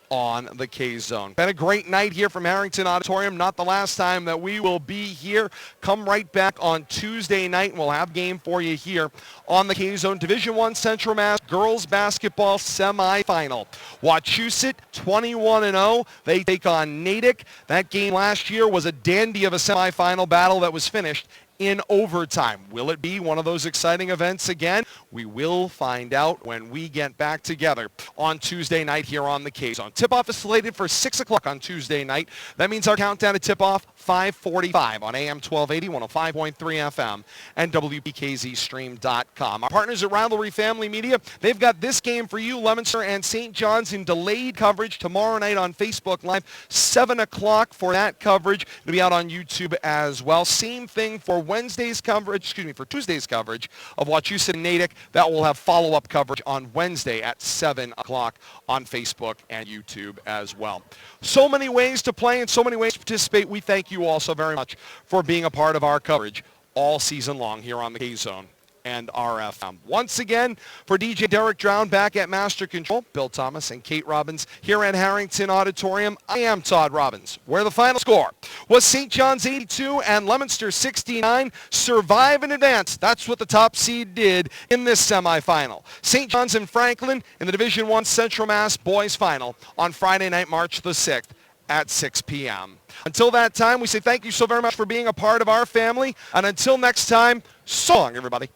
on the K-Zone. Been a great night here from Harrington Auditorium. Not the last time that we will be here. Come right back on Tuesday night, and we'll have a game for you here on the K-Zone. Division I Central Mass girls basketball semifinal. Wachusett 21-0. They take on Natick. That game last year was a dandy of a semifinal battle that was finished in overtime. Will it be one of those exciting events again? We will find out when we get back together on Tuesday night here on the K-Zone. Tip-off is slated for 6 o'clock on Tuesday night. That means our countdown to tip-off, 5:45 on AM 1280, 105.3 FM, and WPKZstream.com. Our partners at Rivalry Family Media, they've got this game for you, Leominster and St. John's, in delayed coverage tomorrow night on Facebook Live, 7 o'clock for that coverage. It'll be out on YouTube as well. Same thing for for Tuesday's coverage of Wachusett and Natick. That will have follow-up coverage on Wednesday at 7 o'clock on Facebook and YouTube as well. So many ways to play and so many ways to participate. We thank you all so very much for being a part of our coverage all season long here on the K-Zone and RFM. Once again, for DJ Derek Drown back at Master Control, Bill Thomas and Kate Robbins here at Harrington Auditorium, I am Todd Robbins, where the final score was St. John's 82 and Leominster 69. Survive and advance. That's what the top seed did in this semifinal. St. John's and Franklin in the Division I Central Mass boys final on Friday night, March the 6th at 6 p.m. Until that time, we say thank you so very much for being a part of our family. And until next time, so long, everybody.